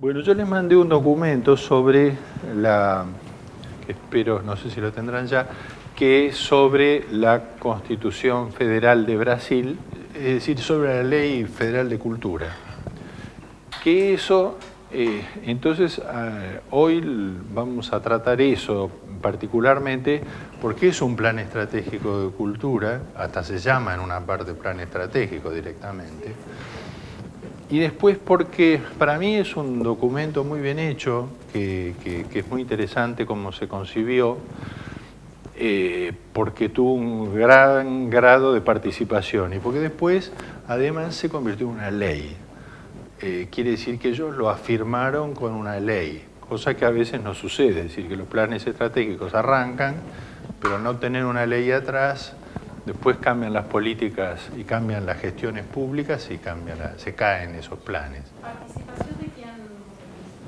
Bueno, yo les mandé un documento sobre que espero, no sé si lo tendrán ya, que es sobre la Constitución Federal de Brasil, es decir, sobre la Ley Federal de Cultura. Que eso, entonces, hoy vamos a tratar eso particularmente porque es un plan estratégico de cultura, hasta se llama en una parte plan estratégico directamente. Y después porque para mí es un documento muy bien hecho, que es muy interesante cómo se concibió, porque tuvo un gran grado de participación y porque después además se convirtió en una ley. Quiere decir que ellos lo afirmaron con una ley, cosa que a veces no sucede, es decir, que los planes estratégicos arrancan, pero al no tener una ley atrás, después cambian las políticas y cambian las gestiones públicas y se caen esos planes. ¿Participación de quién?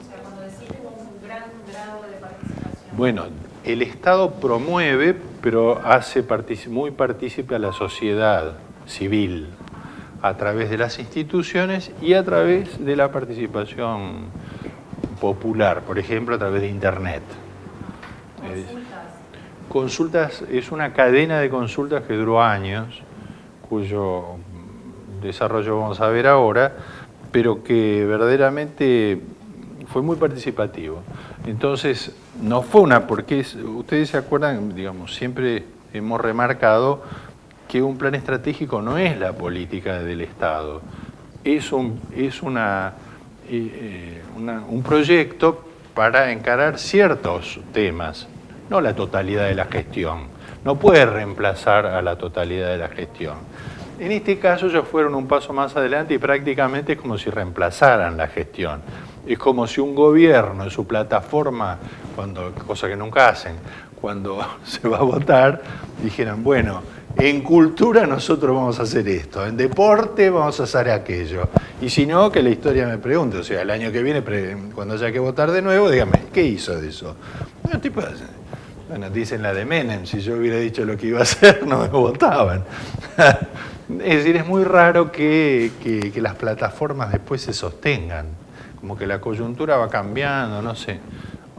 O sea, cuando decís un gran grado de participación. Bueno, el Estado promueve, pero hace muy partícipe a la sociedad civil, a través de las instituciones y a través de la participación popular, por ejemplo, a través de Internet. Consultas es una cadena de consultas que duró años, cuyo desarrollo vamos a ver ahora, pero que verdaderamente fue muy participativo. Entonces, no fue porque ustedes se acuerdan, digamos, siempre hemos remarcado que un plan estratégico no es la política del Estado, es un proyecto para encarar ciertos temas, no la totalidad de la gestión. No puede reemplazar a la totalidad de la gestión. En este caso ellos fueron un paso más adelante y prácticamente es como si reemplazaran la gestión. Es como si un gobierno en su plataforma, cosa que nunca hacen, cuando se va a votar, dijeran, bueno, en cultura nosotros vamos a hacer esto, en deporte vamos a hacer aquello. Y si no, que la historia me pregunte, o sea, el año que viene, cuando haya que votar de nuevo, dígame, ¿qué hizo de eso? Bueno, dicen la de Menem, si yo hubiera dicho lo que iba a hacer, no me votaban. Es decir, es muy raro que las plataformas después se sostengan, como que la coyuntura va cambiando, no sé.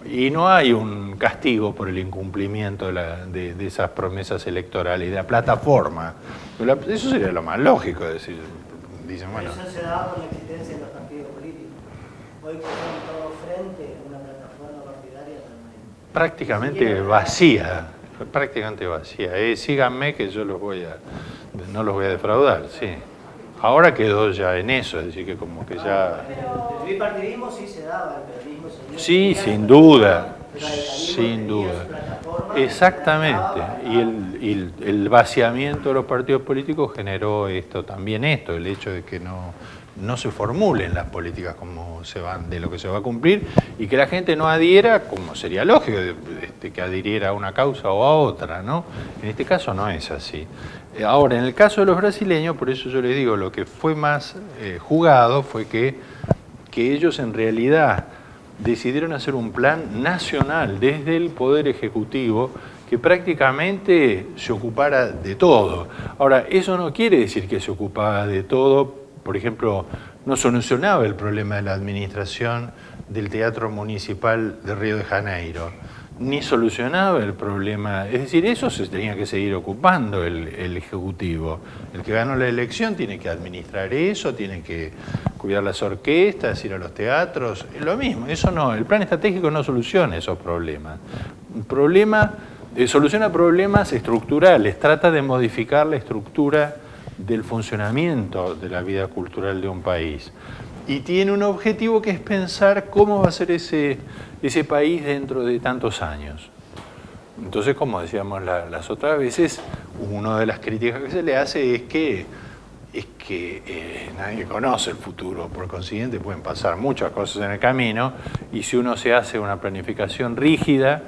Y no hay un castigo por el incumplimiento de esas promesas electorales, de la plataforma. Eso sería lo más lógico, decir. Dicen, bueno. Eso se da por la existencia de los partidos políticos. Hoy que son todos frente a una plataforma partidaria también. Prácticamente vacía. Síganme que yo no los voy a defraudar, sí. Ahora quedó ya en eso, es decir, que como que ya... El bipartidismo sí se daba, el periodismo se... Sí, sin duda, sin duda. Exactamente. Y el vaciamiento de los partidos políticos generó también el hecho de que no se formulen las políticas de lo que se va a cumplir y que la gente no adhiera, como sería lógico, que adhiriera a una causa o a otra, ¿no? En este caso no es así. Ahora, en el caso de los brasileños, por eso yo les digo, lo que fue más jugado fue que ellos en realidad decidieron hacer un plan nacional desde el Poder Ejecutivo que prácticamente se ocupara de todo. Ahora, eso no quiere decir que se ocupaba de todo. Por ejemplo, no solucionaba el problema de la administración del Teatro Municipal de Río de Janeiro, ni solucionaba el problema. Es decir, eso se tenía que seguir ocupando el Ejecutivo. El que ganó la elección tiene que administrar eso, tiene que cuidar las orquestas, ir a los teatros, es lo mismo. Eso no, el plan estratégico no soluciona esos problemas. Soluciona problemas estructurales, trata de modificar la estructura del funcionamiento de la vida cultural de un país. Y tiene un objetivo que es pensar cómo va a ser ese país dentro de tantos años. Entonces, como decíamos las otras veces, una de las críticas que se le hace es que nadie conoce el futuro, por consiguiente pueden pasar muchas cosas en el camino y si uno se hace una planificación rígida,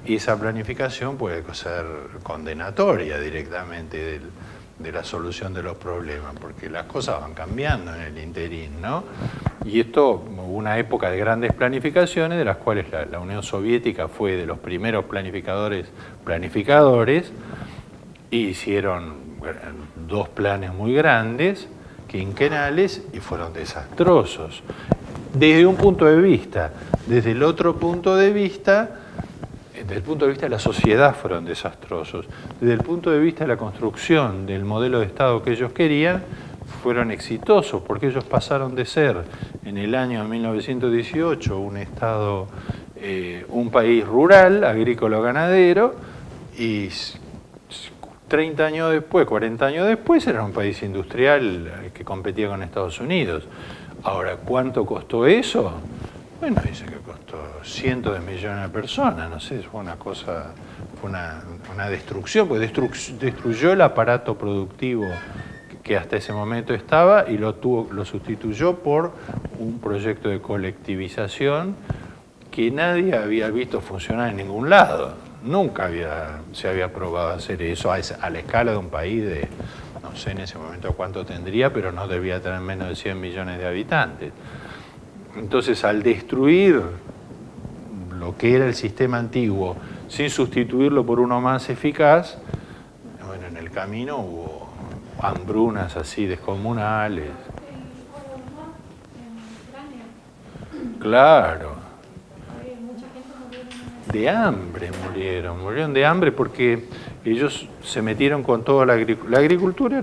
esa planificación puede ser condenatoria directamente de la solución de los problemas, porque las cosas van cambiando en el interín, ¿no? Y esto, hubo una época de grandes planificaciones, de las cuales la Unión Soviética fue de los primeros planificadores, y hicieron dos planes muy grandes, quinquenales, y fueron desastrosos. desde un punto de vista. Desde el otro punto de vista, desde el punto de vista de la sociedad fueron desastrosos. Desde el punto de vista de la construcción del modelo de Estado que ellos querían, fueron exitosos, porque ellos pasaron de ser, en el año 1918, un Estado, un país rural, agrícola-ganadero, y 30 años después, 40 años después, era un país industrial que competía con Estados Unidos. Ahora, ¿cuánto costó eso? Bueno, dice que costó cientos de millones de personas, no sé, fue una cosa, fue una destrucción, porque destruyó el aparato productivo que hasta ese momento estaba y lo sustituyó por un proyecto de colectivización que nadie había visto funcionar en ningún lado. Nunca se había probado hacer eso a la escala de un país de, no sé en ese momento cuánto tendría, pero no debía tener menos de 100 millones de habitantes. Entonces, al destruir lo que era el sistema antiguo, sin sustituirlo por uno más eficaz, bueno, en el camino hubo hambrunas así descomunales. Claro. De hambre murieron de hambre porque ellos se metieron con toda la agricultura. La agricultura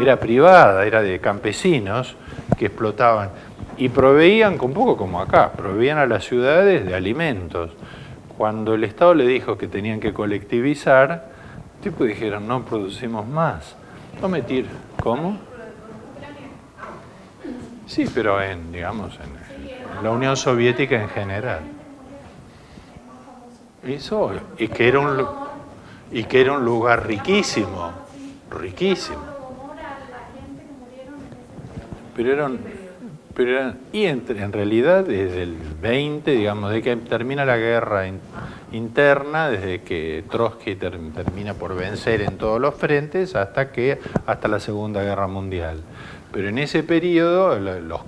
era privada, era de campesinos que explotaban y proveían, un poco como acá, proveían a las ciudades de alimentos. Cuando el Estado le dijo que tenían que colectivizar, tipo dijeron, no producimos más. No mentir. ¿Cómo? Sí, pero en la Unión Soviética en general. Eso, y que era un lugar riquísimo. En realidad desde el 20, digamos, de que termina la guerra interna, desde que Trotsky termina por vencer en todos los frentes, hasta la Segunda Guerra Mundial. Pero en ese periodo, los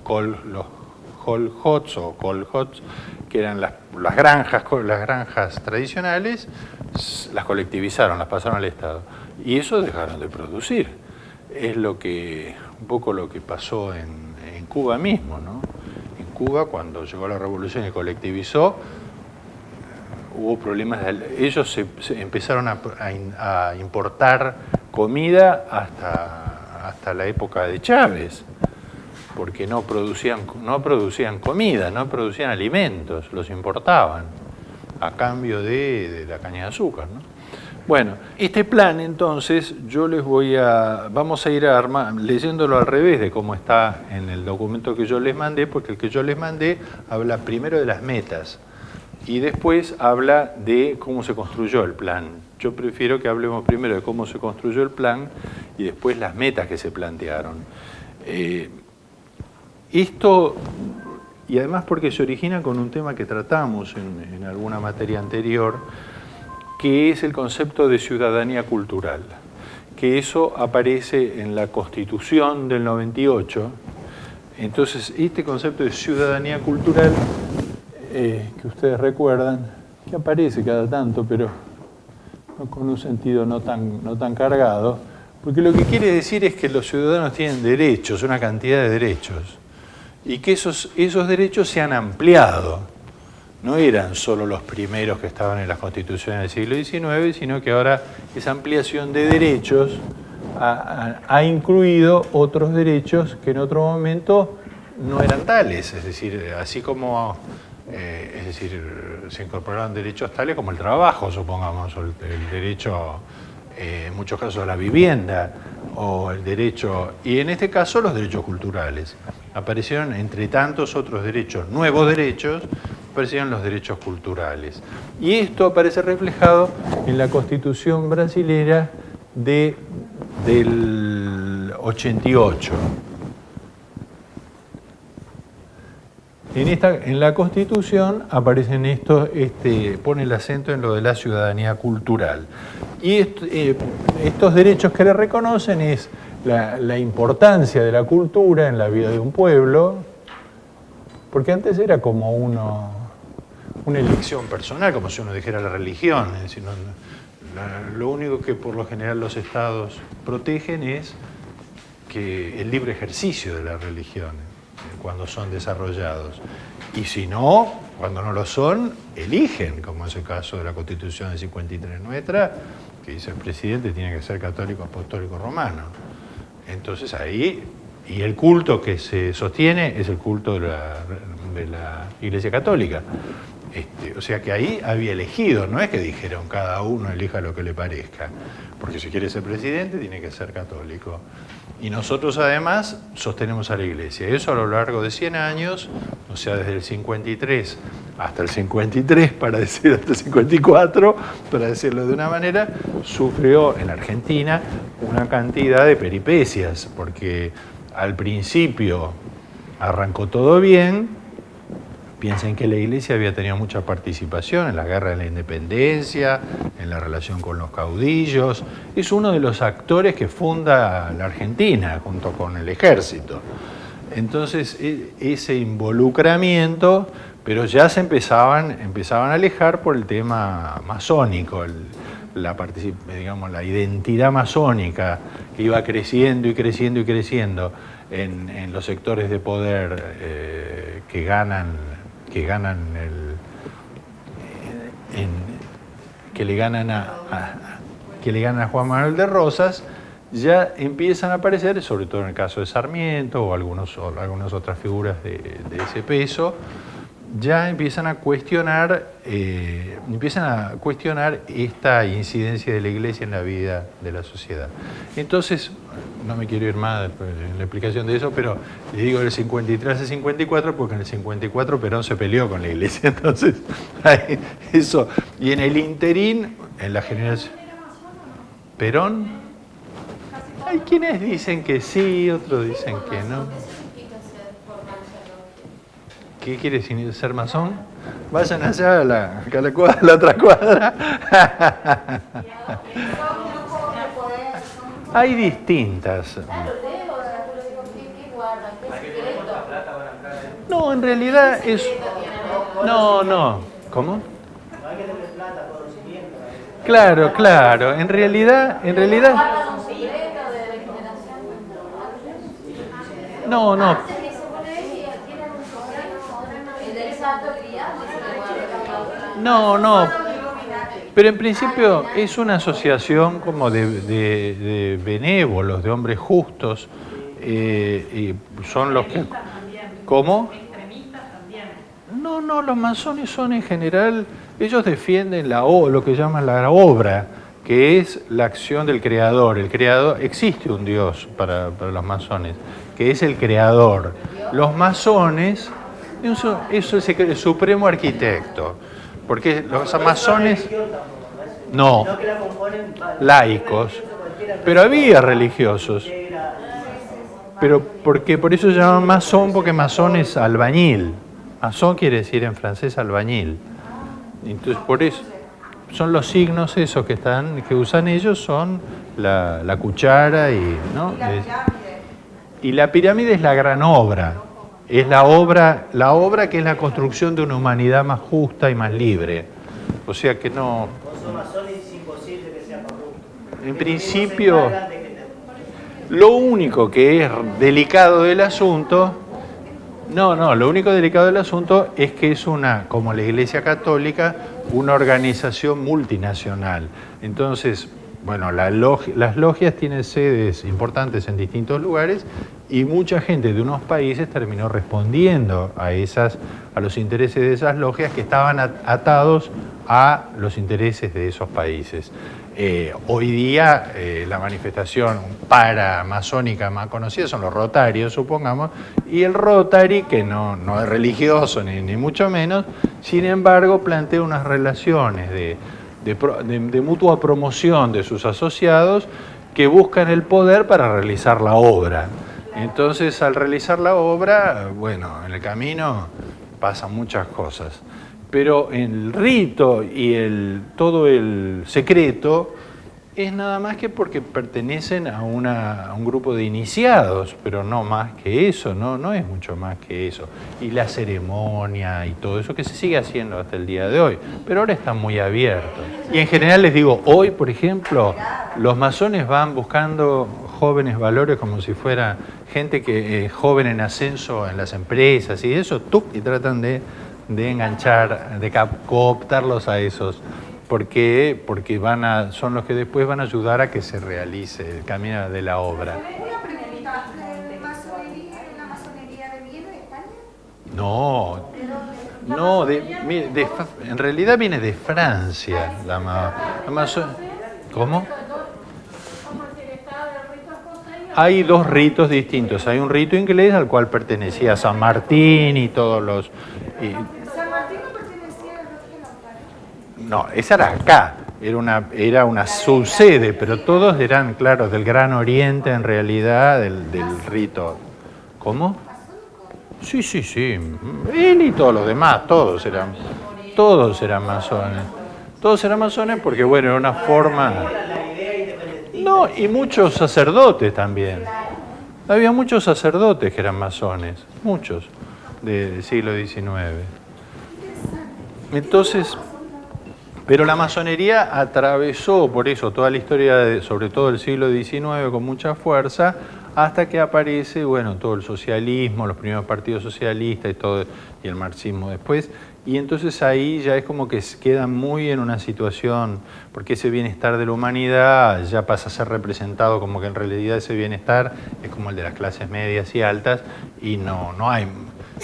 kolhots, que eran las granjas tradicionales, las colectivizaron, las pasaron al Estado. Y eso dejaron de producir. Es un poco lo que pasó en Cuba mismo, ¿no? En Cuba, cuando llegó la revolución y colectivizó, hubo problemas. Ellos se empezaron a importar comida hasta la época de Chávez, porque no producían comida, no producían alimentos, los importaban a cambio de la caña de azúcar, ¿no? Bueno, este plan entonces vamos a ir leyéndolo al revés de cómo está en el documento que yo les mandé, porque el que yo les mandé habla primero de las metas y después habla de cómo se construyó el plan. Yo prefiero que hablemos primero de cómo se construyó el plan y después las metas que se plantearon. Esto, y además porque se origina con un tema que tratamos en alguna materia anterior, que es el concepto de ciudadanía cultural, que eso aparece en la Constitución del 98. Entonces, este concepto de ciudadanía cultural, que ustedes recuerdan, que aparece cada tanto, pero con un sentido no tan cargado, porque lo que quiere decir es que los ciudadanos tienen derechos, una cantidad de derechos, y que esos derechos se han ampliado. No eran solo los primeros que estaban en las constituciones del siglo XIX, sino que ahora esa ampliación de derechos ha incluido otros derechos que en otro momento no eran tales. Es decir, así como se incorporaron derechos tales como el trabajo, supongamos, o el derecho, en muchos casos, a la vivienda, o el derecho, y en este caso los derechos culturales. Aparecieron entre tantos otros derechos, nuevos derechos, aparecieron los derechos culturales. Y esto aparece reflejado en la Constitución brasilera del 88. En la Constitución aparecen pone el acento en lo de la ciudadanía cultural. Y estos derechos que le reconocen es la importancia de la cultura en la vida de un pueblo, porque antes era como una elección personal, como si uno dijera la religión. Es decir, lo único que por lo general los estados protegen es el libre ejercicio de la religión. cuando son desarrollados. Y si no, cuando no lo son, eligen, como es el caso de la Constitución del 53 nuestra, que dice el presidente tiene que ser católico, apostólico, romano. Entonces ahí, y el culto que se sostiene es el culto de la Iglesia Católica. O sea que ahí había elegido, no es que dijeron cada uno elija lo que le parezca, porque si quiere ser presidente tiene que ser católico. Y nosotros además sostenemos a la Iglesia. Eso a lo largo de 100 años, o sea, desde el 53 hasta el 53, para decir hasta el 54, para decirlo de una manera, sufrió en la Argentina una cantidad de peripecias, porque al principio arrancó todo bien. Piensen que la Iglesia había tenido mucha participación en la guerra de la independencia, en la relación con los caudillos. Es uno de los actores que funda la Argentina junto con el ejército. Entonces, ese involucramiento, pero ya se empezaban a alejar por el tema masónico, la identidad masónica que iba creciendo y creciendo y creciendo en los sectores de poder que le ganan a Juan Manuel de Rosas, ya empiezan a aparecer, sobre todo en el caso de Sarmiento o algunas otras figuras de ese peso, ya empiezan a cuestionar esta incidencia de la Iglesia en la vida de la sociedad. Entonces, no me quiero ir más en la explicación de eso, pero le digo del 53 al 54 porque en el 54 Perón se peleó con la Iglesia. Entonces, eso. Y en el interín, en la generación... ¿Perón? Hay quienes dicen que sí, otros dicen que no. ¿Qué quiere decir ser masón? Vayan allá a la otra cuadra. Hay distintas. No, en realidad es... No. ¿Cómo? Claro. En realidad... No. No, pero en principio es una asociación como de benévolos, de hombres justos, y son los que... ¿Cómo? No, los masones son en general, ellos defienden lo que llaman la obra, que es la acción del creador. El creador, existe un Dios para los masones, que es el creador. Los masones, eso es el supremo arquitecto. Porque los masones, no, laicos, pero había religiosos. Pero porque por eso se llaman masón, porque masón es albañil. Masón quiere decir en francés albañil. Entonces por eso son los signos esos que usan ellos, son la cuchara y, ¿no? Y la pirámide es la gran obra. Es la obra que es la construcción de una humanidad más justa y más libre. O sea que no... En principio, lo único que es delicado del asunto... lo único delicado del asunto es que es como la Iglesia Católica, una organización multinacional. Entonces, bueno, las logias tienen sedes importantes en distintos lugares y mucha gente de unos países terminó respondiendo a los intereses de esas logias que estaban atados a los intereses de esos países. Hoy día la manifestación paramasónica más conocida son los Rotarios, supongamos, y el Rotary, que no es religioso ni mucho menos, sin embargo plantea unas relaciones de mutua promoción de sus asociados que buscan el poder para realizar la obra. Entonces, al realizar la obra, bueno, en el camino pasan muchas cosas. Pero el rito y todo el secreto es nada más que porque pertenecen a un grupo de iniciados, pero no más que eso, no es mucho más que eso. Y la ceremonia y todo eso que se sigue haciendo hasta el día de hoy, pero ahora están muy abiertos. Y en general les digo, hoy, por ejemplo, los masones van buscando jóvenes valores como si fuera gente que joven en ascenso en las empresas y eso, y tratan de enganchar, de cooptarlos a esos. Porque son los que después van a ayudar a que se realice el camino de la obra. Una pregunta, ¿la masonería viene de España? No, no, en realidad viene de Francia. La ¿Cómo? Hay dos ritos distintos. Hay un rito inglés al cual pertenecía San Martín y todos los... ¿San Martín no pertenecía al Regio Lautaro? No, esa era acá, era una subsede, pero todos eran, claro, del Gran Oriente en realidad, del rito. ¿Cómo? Sí, sí, sí. Él y todos los demás, todos eran masones. Todos eran masones porque, bueno, era una forma... No, y muchos sacerdotes también. Había muchos sacerdotes que eran masones, muchos, del siglo XIX. Entonces, pero la masonería atravesó por eso toda la historia, sobre todo el siglo XIX, con mucha fuerza, hasta que aparece, bueno, todo el socialismo, los primeros partidos socialistas y el marxismo después. Y entonces ahí ya es como que quedan muy en una situación, porque ese bienestar de la humanidad ya pasa a ser representado como que en realidad ese bienestar es como el de las clases medias y altas, y no hay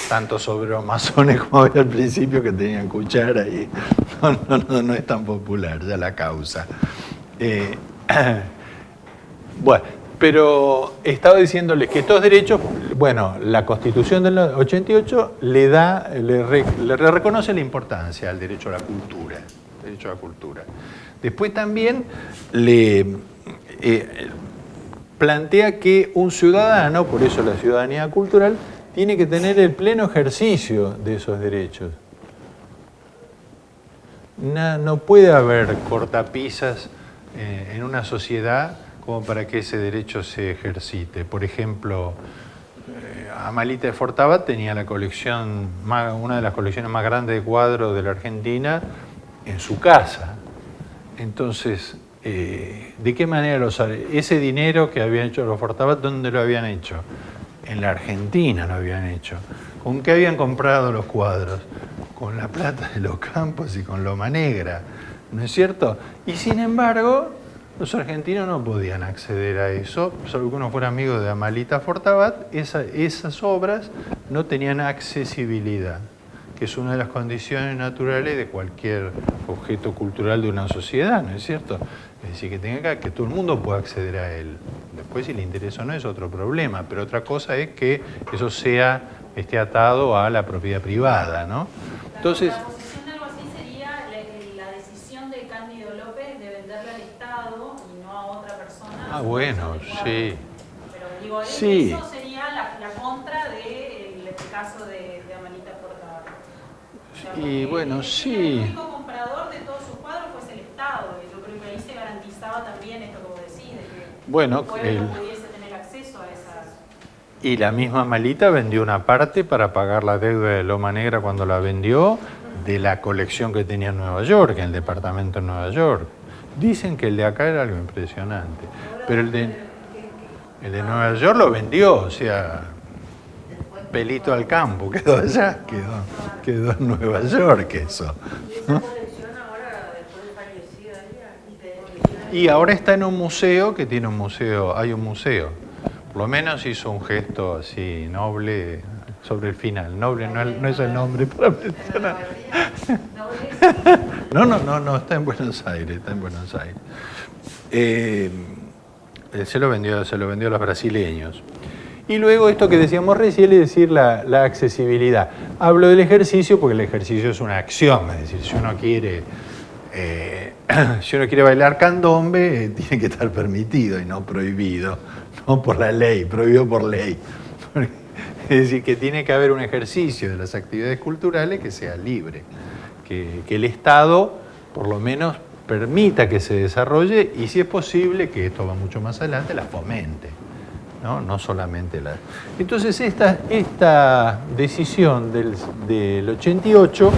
tantos obreros masones como había al principio que tenían cuchara y no es tan popular ya la causa. Bueno, pero estaba diciéndoles que estos derechos, bueno, la Constitución del 88 le reconoce la importancia al derecho a la cultura. Después también le plantea que un ciudadano, por eso la ciudadanía cultural, tiene que tener el pleno ejercicio de esos derechos. No puede haber cortapisas en una sociedad como para que ese derecho se ejercite. Por ejemplo, Amalita de Fortabat tenía la colección, una de las colecciones más grandes de cuadros de la Argentina en su casa. Entonces, ¿de qué manera ese dinero que habían hecho los Fortabat, dónde lo habían hecho? En la Argentina lo habían hecho. ¿Con qué habían comprado los cuadros? Con la plata de los campos y con loma negra, ¿no es cierto? Y sin embargo, los argentinos no podían acceder a eso, salvo que uno fuera amigo de Amalita Fortabat, esas obras no tenían accesibilidad, que es una de las condiciones naturales de cualquier objeto cultural de una sociedad, ¿no es cierto? Es decir, que todo el mundo pueda acceder a él. Después, si le interesa o no, es otro problema, pero otra cosa es que eso esté atado a la propiedad privada, ¿no? Entonces, la posición de algo así sería la decisión de Cándido López de venderle al Estado y no a otra persona. Bueno, sí. Pero digo, sí. Eso sería la contra del caso de Amalita Fortabat. O sea, y bueno, sí. El único comprador de todos sus cuadros fue el Estado, y yo creo que ahí se garantizaba también esto que vos decís, de que bueno, el pueblo pudiese tener acceso a esas... Y la misma Amalita vendió una parte para pagar la deuda de Loma Negra cuando la vendió, de la colección que tenía en Nueva York, en el departamento en Nueva York. Dicen que el de acá era algo impresionante, pero el de Nueva York lo vendió, o sea, pelito al campo, quedó allá, quedó en Nueva York eso, ¿no? Y ahora está en un museo que tiene hay un museo. Por lo menos hizo un gesto así noble sobre el final. Noble no es el nombre para mencionar. No, está en Buenos Aires, se lo vendió a los brasileños. Y luego esto que decíamos recién, es decir, la accesibilidad. Hablo del ejercicio porque el ejercicio es una acción, es decir, si uno quiere bailar candombe, tiene que estar permitido y no prohibido, no por la ley, prohibido por ley. Es decir, que tiene que haber un ejercicio de las actividades culturales que sea libre, que el Estado, por lo menos, permita que se desarrolle y, si es posible, que esto va mucho más adelante, la fomente. No solamente la... Entonces, esta decisión del 88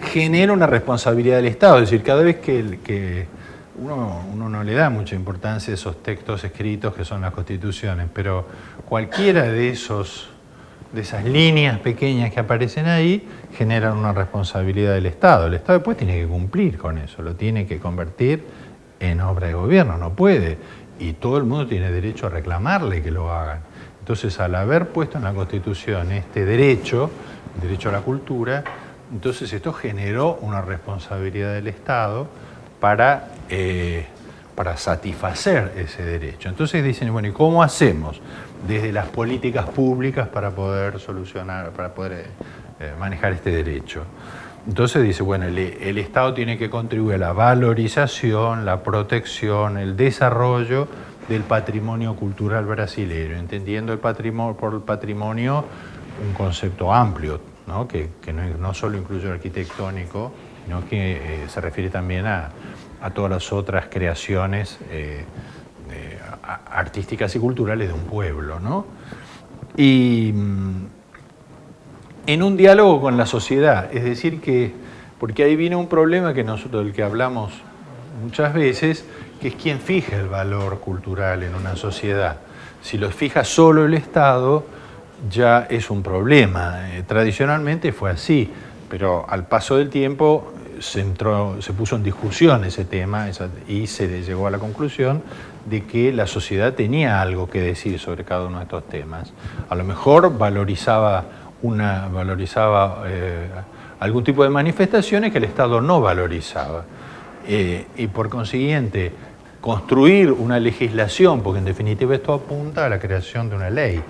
genera una responsabilidad del Estado, es decir, cada vez que uno no le da mucha importancia a esos textos escritos que son las constituciones, pero cualquiera de esas líneas pequeñas que aparecen ahí generan una responsabilidad del Estado. El Estado después tiene que cumplir con eso, lo tiene que convertir en obra de gobierno, no puede. Y todo el mundo tiene derecho a reclamarle que lo hagan. Entonces, al haber puesto en la Constitución este derecho, el derecho a la cultura, entonces esto generó una responsabilidad del Estado para satisfacer ese derecho. Entonces dicen, bueno, ¿y cómo hacemos desde las políticas públicas para poder solucionar, para poder manejar este derecho? Entonces dice, bueno, el Estado tiene que contribuir a la valorización, la protección, el desarrollo del patrimonio cultural brasileño, entendiendo por el patrimonio un concepto amplio, ¿no? Que no solo incluye el arquitectónico, sino que se refiere también a todas las otras creaciones artísticas y culturales de un pueblo, ¿no? Y en un diálogo con la sociedad, es decir que, porque ahí viene un problema que nosotros, del que hablamos muchas veces, que es quién fija el valor cultural en una sociedad. Si lo fija solo el Estado, ya es un problema. Tradicionalmente fue así, pero al paso del tiempo se puso en discusión ese tema y se llegó a la conclusión de que la sociedad tenía algo que decir sobre cada uno de estos temas. A lo mejor valorizaba algún tipo de manifestaciones que el Estado no valorizaba. Y por consiguiente, construir una legislación, porque en definitiva esto apunta a la creación de una ley,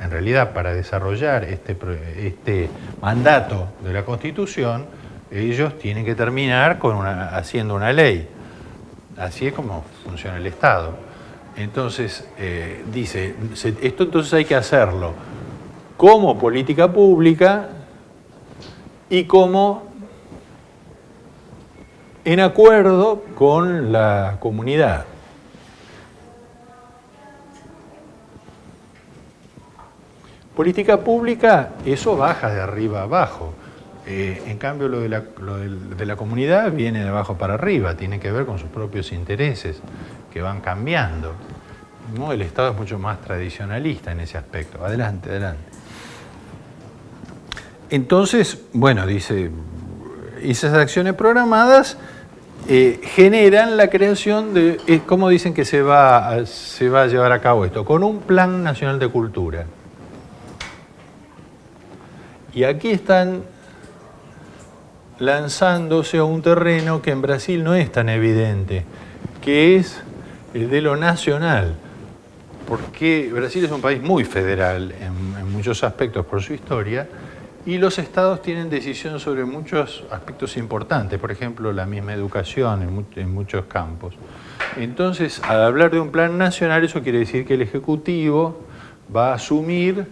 en realidad para desarrollar este mandato de la Constitución, ellos tienen que terminar haciendo una ley. Así es como funciona el Estado. Entonces, dice, esto entonces hay que hacerlo como política pública y como en acuerdo con la comunidad. Política pública, eso baja de arriba a abajo. En cambio, lo de la comunidad viene de abajo para arriba, tiene que ver con sus propios intereses, que van cambiando. ¿No? El Estado es mucho más tradicionalista en ese aspecto. Adelante, adelante. Entonces, bueno, dice, esas acciones programadas generan la creación de, ¿cómo dicen que se va a llevar a cabo esto? Con un Plan Nacional de Cultura. Y aquí están lanzándose a un terreno que en Brasil no es tan evidente, que es el de lo nacional. Porque Brasil es un país muy federal en muchos aspectos por su historia, y los estados tienen decisión sobre muchos aspectos importantes, por ejemplo, la misma educación en muchos campos. Entonces, al hablar de un plan nacional, eso quiere decir que el Ejecutivo va a asumir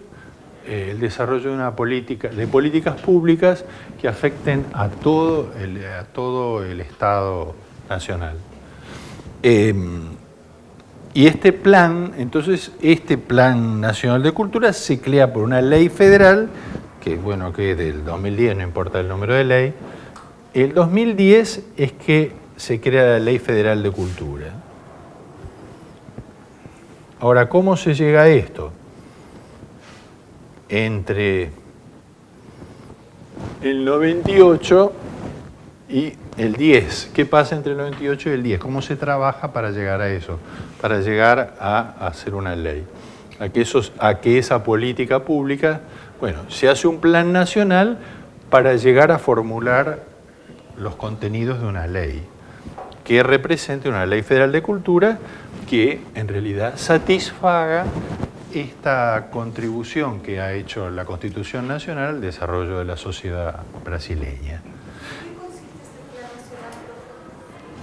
el desarrollo de políticas públicas que afecten a todo el Estado nacional. Y este plan nacional de cultura se crea por una ley federal, que es del 2010, no importa el número de ley. El 2010 es que se crea la Ley Federal de Cultura. Ahora, ¿cómo se llega a esto? Entre el 98 y el 10. ¿Qué pasa entre el 98 y el 10? ¿Cómo se trabaja para llegar a eso? Para llegar a hacer una ley. A que esa política pública, bueno, se hace un plan nacional para llegar a formular los contenidos de una ley que represente una ley federal de cultura que en realidad satisfaga esta contribución que ha hecho la Constitución Nacional al desarrollo de la sociedad brasileña. ¿Qué consiste este plan nacional?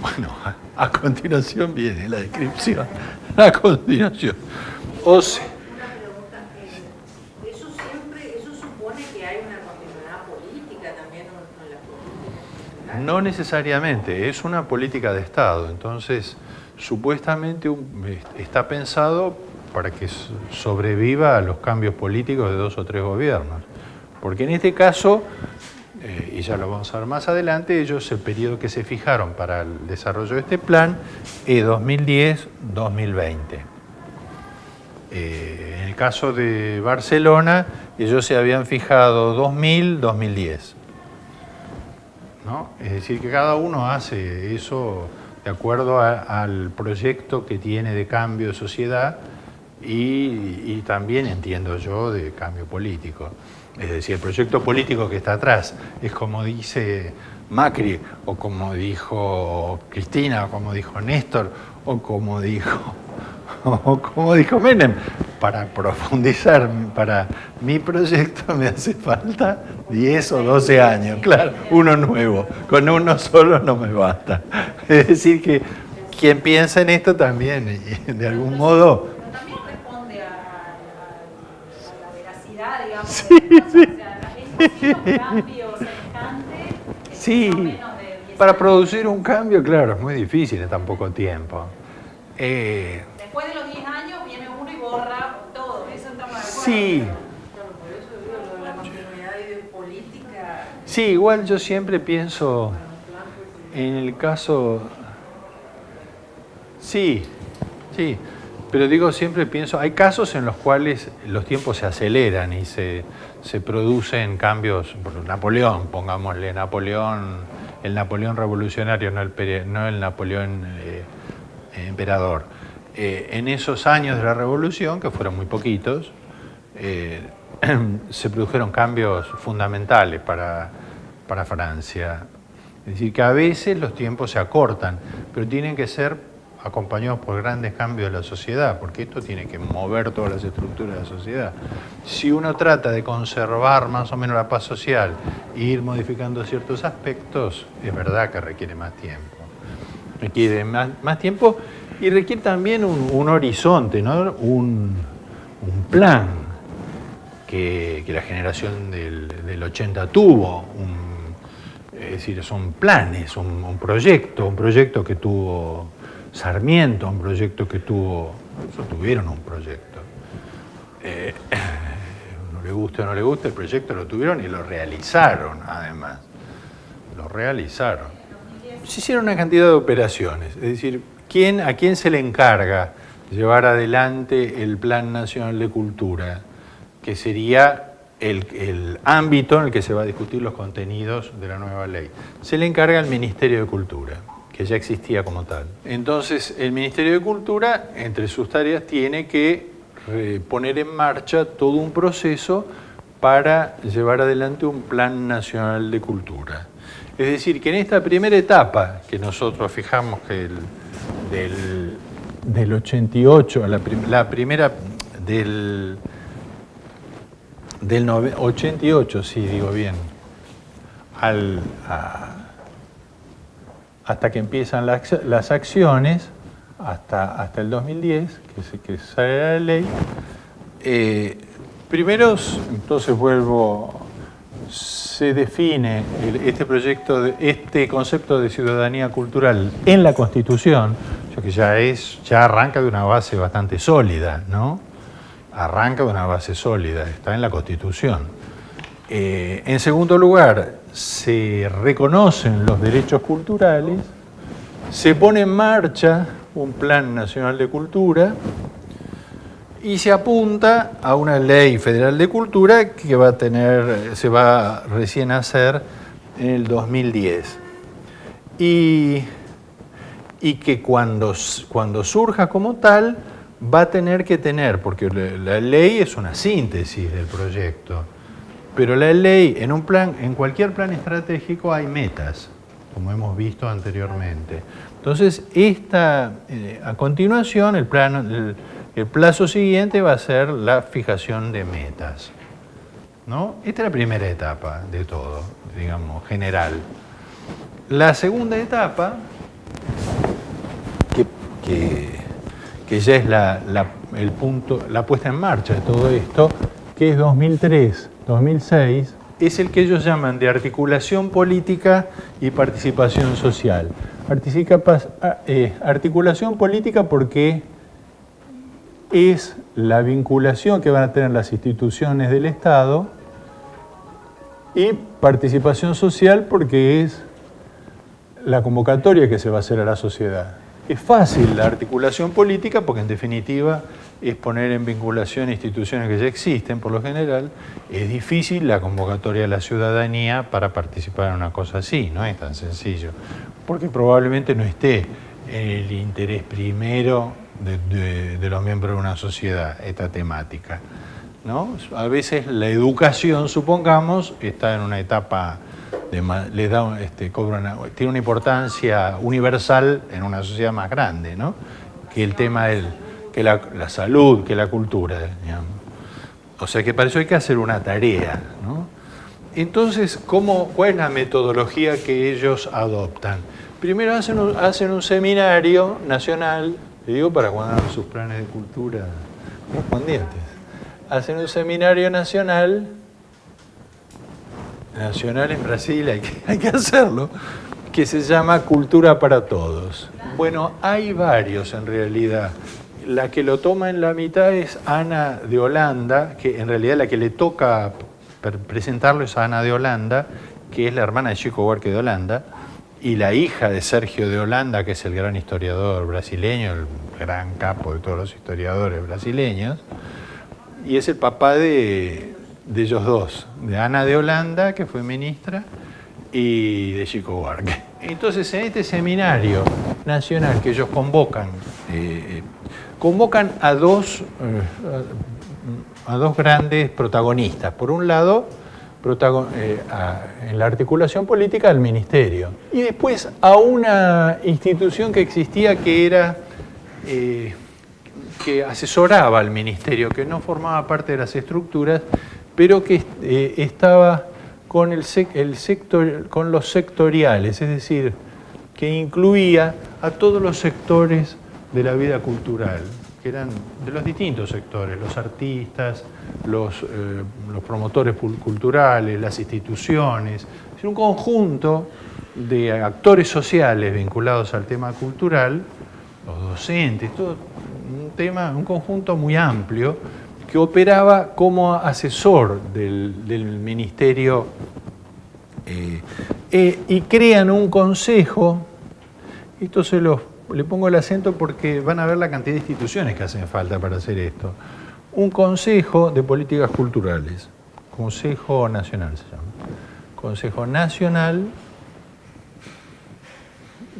Bueno, a continuación viene la descripción. A continuación. O sea, Una pregunta. Eso supone que hay una continuidad política también en la política. no necesariamente, es una política de Estado. Entonces, supuestamente está pensado para que sobreviva a los cambios políticos de 2 o 3 gobiernos. Porque en este caso, y ya lo vamos a ver más adelante, ellos el periodo que se fijaron para el desarrollo de este plan es 2010-2020. En el caso de Barcelona, ellos se habían fijado 2000-2010. ¿No? Es decir, que cada uno hace eso de acuerdo al proyecto que tiene de cambio de sociedad y también, entiendo yo, de cambio político. Es decir, el proyecto político que está atrás es como dice Macri, o como dijo Cristina, o como dijo Néstor, o como dijo Menem. Para profundizar para mi proyecto me hace falta 10 o 12 años, claro, uno nuevo, con uno solo no me basta. Es decir, que quien piensa en esto también, de algún modo... Pero también responde a la veracidad, digamos, Sí, de las cosas. O sea, es un cambio semejante en Sí, menos de 10 para años. producir un cambio, claro, es muy difícil en tan poco tiempo. Después de los 10 años viene uno y borra todo, eso estamos de acuerdo. Sí, Claro, por eso digo lo de la continuidad y de política. sí, igual yo siempre pienso en el caso... Sí, sí, pero digo, siempre pienso, hay casos en los cuales los tiempos se aceleran y se producen cambios. Por Napoleón, pongámosle, el Napoleón revolucionario, no el Napoleón emperador. En esos años de la revolución, que fueron muy poquitos, se produjeron cambios fundamentales para Francia. Es decir, que a veces los tiempos se acortan, pero tienen que ser acompañados por grandes cambios de la sociedad, porque esto tiene que mover todas las estructuras de la sociedad. Si uno trata de conservar más o menos la paz social e ir modificando ciertos aspectos, es verdad que requiere más tiempo. Requiere más tiempo y requiere también un horizonte, ¿no? un plan que la generación del 80 tuvo. Es decir, son planes, un proyecto que tuvo Sarmiento, un proyecto que tuvo... Ellos tuvieron un proyecto. No le guste o no le guste, el proyecto lo tuvieron y lo realizaron, además. Lo realizaron. Se hicieron una cantidad de operaciones, es decir, ¿a quién se le encarga llevar adelante el Plan Nacional de Cultura? Que sería el ámbito en el que se va a discutir los contenidos de la nueva ley. Se le encarga al Ministerio de Cultura, que ya existía como tal. Entonces, el Ministerio de Cultura, entre sus tareas, tiene que poner en marcha todo un proceso para llevar adelante un Plan Nacional de Cultura. Es decir, que en esta primera etapa, que nosotros fijamos que del 88, la primera del 88, sí, digo bien, hasta que empiezan las acciones, hasta el 2010, que sale la ley. Primero, entonces se define este concepto de ciudadanía cultural en la Constitución, que ya arranca de una base bastante sólida, ¿no? Arranca de una base sólida, está en la Constitución. En segundo lugar, se reconocen los derechos culturales, se pone en marcha un Plan Nacional de Cultura y se apunta a una ley federal de cultura que se va recién a hacer en el 2010. Y que cuando surja como tal, va a tener que tener, porque la ley es una síntesis del proyecto, pero la ley, en cualquier plan estratégico hay metas, como hemos visto anteriormente. Entonces, a continuación, el plazo siguiente va a ser la fijación de metas, ¿no? Esta es la primera etapa de todo, digamos, general. La segunda etapa, que ya es la puesta en marcha de todo esto, que es 2003-2006, es el que ellos llaman de articulación política y participación social. Articulación política porque es la vinculación que van a tener las instituciones del Estado Y participación social porque es la convocatoria que se va a hacer a la sociedad. Es fácil la articulación política porque en definitiva es poner en vinculación instituciones que ya existen por lo general. Es difícil la convocatoria a la ciudadanía para participar en una cosa así, no es tan sencillo, porque probablemente no esté en el interés primero de los miembros de una sociedad esta temática, ¿no? A veces la educación, supongamos, está en una etapa les da, tiene una importancia universal en una sociedad más grande, ¿no? Que el tema que la salud, que la cultura, digamos. O sea que para eso hay que hacer una tarea, ¿no? Entonces, ¿cuál es la metodología que ellos adoptan? Primero hacen un seminario nacional, le digo para cuando hagan sus planes de cultura correspondientes. Hacen un seminario nacional en Brasil, hay que hacerlo, que se llama Cultura para Todos. Bueno, hay varios en realidad. La que lo toma en la mitad es Ana de Holanda, que en realidad la que le toca presentarlo es Ana de Holanda, que es la hermana de Chico Buarque de Holanda, y la hija de Sergio de Holanda, que es el gran historiador brasileño, el gran capo de todos los historiadores brasileños, y es el papá de ellos dos, de Ana de Holanda, que fue ministra, y de Chico Buarque. Entonces, en este seminario nacional que ellos convocan a dos grandes protagonistas. Por un lado, en la articulación política del ministerio, y después a una institución que existía que era que asesoraba al ministerio, que no formaba parte de las estructuras, pero que estaba con con los sectoriales, es decir, que incluía a todos los sectores de la vida cultural, que eran de los distintos sectores, los artistas, los promotores culturales, las instituciones, es un conjunto de actores sociales vinculados al tema cultural, los docentes, todo un conjunto muy amplio que operaba como asesor del ministerio y crean un consejo. Esto le pongo el acento porque van a ver la cantidad de instituciones que hacen falta para hacer esto. Un Consejo de Políticas Culturales, Consejo Nacional se llama, Consejo Nacional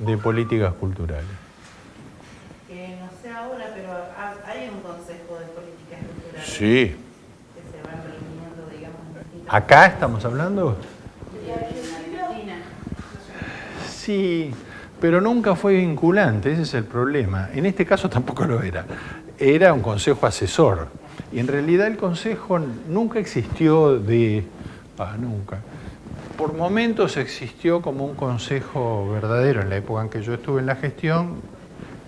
de Políticas Culturales. No sé ahora, pero hay un Consejo de Políticas Culturales. Sí. Que se van reuniendo, digamos, en distintas... ¿Acá estamos hablando? En Argentina. Sí, pero nunca fue vinculante, ese es el problema. En este caso tampoco lo era. Era un consejo asesor. Y en realidad el consejo nunca existió nunca. Por momentos existió como un consejo verdadero. En la época en que yo estuve en la gestión,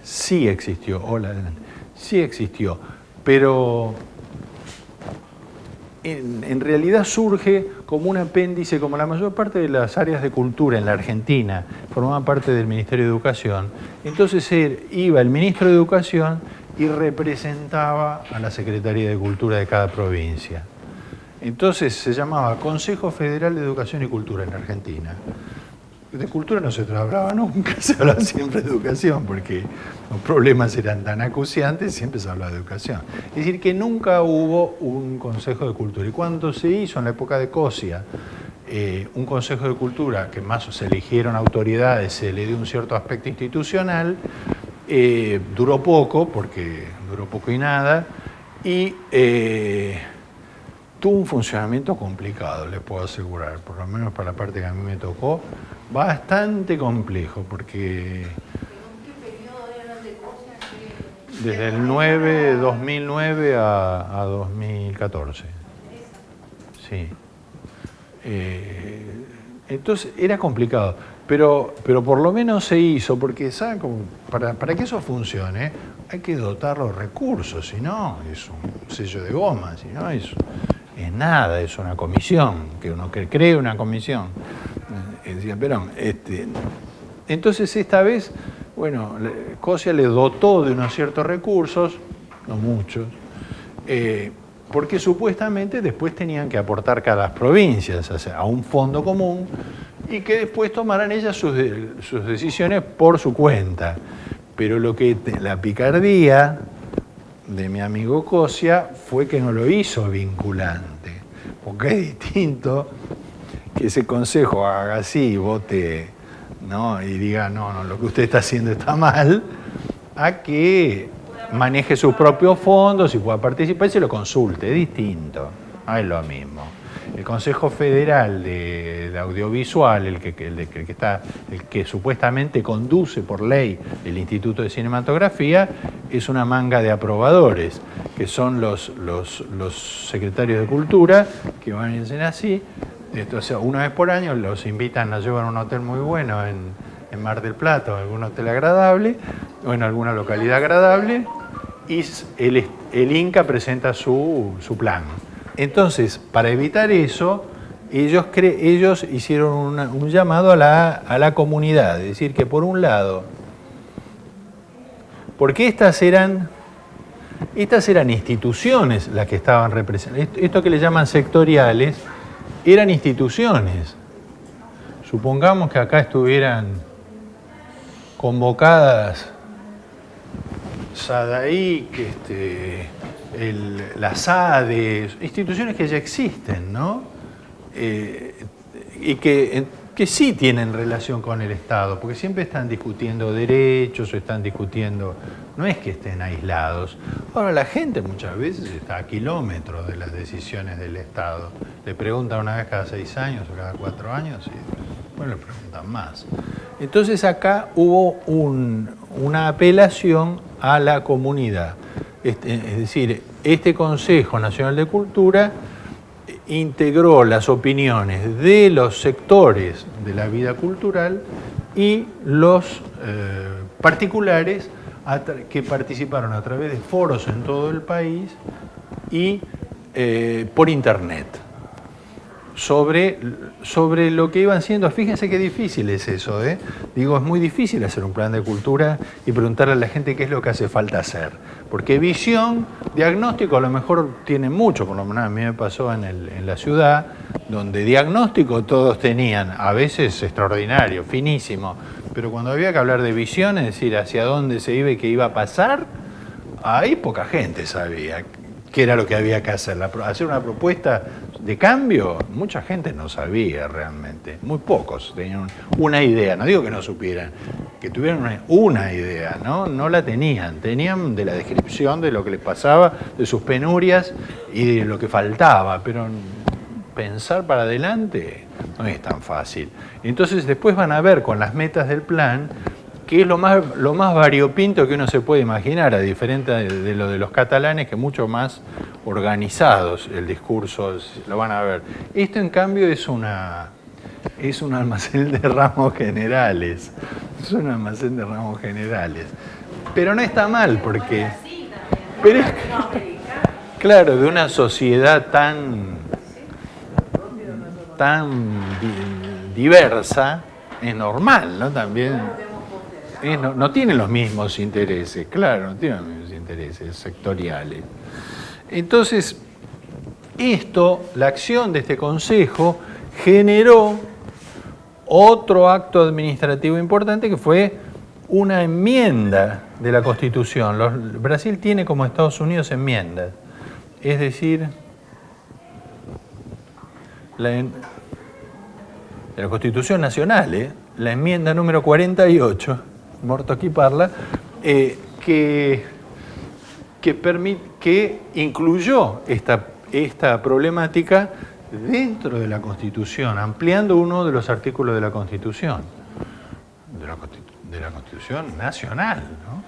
sí existió. Sí existió. Pero en realidad surge como un apéndice, como la mayor parte de las áreas de cultura en la Argentina formaban parte del Ministerio de Educación. Entonces iba el ministro de Educación y representaba a la Secretaría de Cultura de cada provincia. Entonces se llamaba Consejo Federal de Educación y Cultura en la Argentina. De cultura no se hablaba nunca, se hablaba siempre de educación, porque los problemas eran tan acuciantes, siempre se hablaba de educación. Es decir, que nunca hubo un Consejo de Cultura. Y cuando se hizo en la época de Cosia un Consejo de Cultura, que más se eligieron autoridades, se le dio un cierto aspecto institucional, duró poco y nada, y tuvo un funcionamiento complicado, les puedo asegurar, por lo menos para la parte que a mí me tocó, bastante complejo, porque ¿En qué periodo eran de cosas que...? desde el 2009 a 2014. Sí. Entonces era complicado, pero por lo menos se hizo, porque ¿saben cómo? Para que eso funcione hay que dotar los recursos, si no es un sello de goma, si no es nada, es una comisión, que uno cree una comisión. Decía, pero, entonces esta vez, bueno, Cosia le dotó de unos ciertos recursos, no muchos, porque supuestamente después tenían que aportar cada provincias a un fondo común y que después tomaran ellas sus decisiones por su cuenta. Pero la picardía de mi amigo Cosia fue que no lo hizo vinculante, porque es distinto que ese consejo haga así y vote, ¿no? Y diga, no, lo que usted está haciendo está mal, a que maneje sus propios fondos y pueda participar y se lo consulte, es distinto, no es lo mismo. El Consejo Federal de Audiovisual, el que supuestamente conduce por ley el Instituto de Cinematografía, es una manga de aprobadores, que son los secretarios de Cultura, que van a ir así. O sea, una vez por año los invitan a llevar a un hotel muy bueno en Mar del Plata, o en algún hotel agradable, o en alguna localidad agradable, y el Inca presenta su plan. Entonces, para evitar eso, ellos hicieron un llamado a la comunidad, es decir, que por un lado, porque estas eran instituciones las que estaban representadas, esto que le llaman sectoriales, eran instituciones. Supongamos que acá estuvieran convocadas SADAIC, las ADES, instituciones que ya existen, ¿no? Y que sí tienen relación con el Estado, porque siempre están discutiendo derechos o están discutiendo, no es que estén aislados. Ahora, la gente muchas veces está a kilómetros de las decisiones del Estado. Le preguntan una vez cada 6 años o cada 4 años y después le preguntan más. Entonces acá hubo una apelación a la comunidad. Es decir, este Consejo Nacional de Cultura integró las opiniones de los sectores de la vida cultural y los particulares que participaron a través de foros en todo el país y por internet sobre lo que iban siendo. Fíjense qué difícil es eso, ¿eh? Digo, es muy difícil hacer un plan de cultura y preguntarle a la gente qué es lo que hace falta hacer. Porque visión, diagnóstico a lo mejor tiene mucho, por lo menos a mí me pasó en la ciudad, donde diagnóstico todos tenían, a veces extraordinario, finísimo, pero cuando había que hablar de visión, es decir, hacia dónde se iba y qué iba a pasar, ahí poca gente sabía qué era lo que había que hacer. Hacer una propuesta de cambio, mucha gente no sabía realmente, muy pocos tenían una idea, no digo que no supieran, que tuvieran una idea, no la tenían de la descripción de lo que les pasaba, de sus penurias y de lo que faltaba, pero pensar para adelante no es tan fácil. Entonces después van a ver con las metas del plan, que es lo más variopinto que uno se puede imaginar, a diferencia de lo de los catalanes, que es mucho más organizados el discurso, lo van a ver. Esto, en cambio, es un almacén de ramos generales. Es un almacén de ramos generales. Pero no está mal, porque... Pero es, claro, de una sociedad tan diversa, es normal, ¿no? También... No tienen los mismos intereses, claro, no tienen los mismos intereses sectoriales. Entonces, la acción de este Consejo generó otro acto administrativo importante que fue una enmienda de la Constitución. Brasil tiene como Estados Unidos enmiendas, es decir, de la Constitución Nacional, la enmienda número 48, morto aquí parla, que incluyó esta problemática dentro de la Constitución, ampliando uno de los artículos de la Constitución, de la Constitución Nacional, ¿no?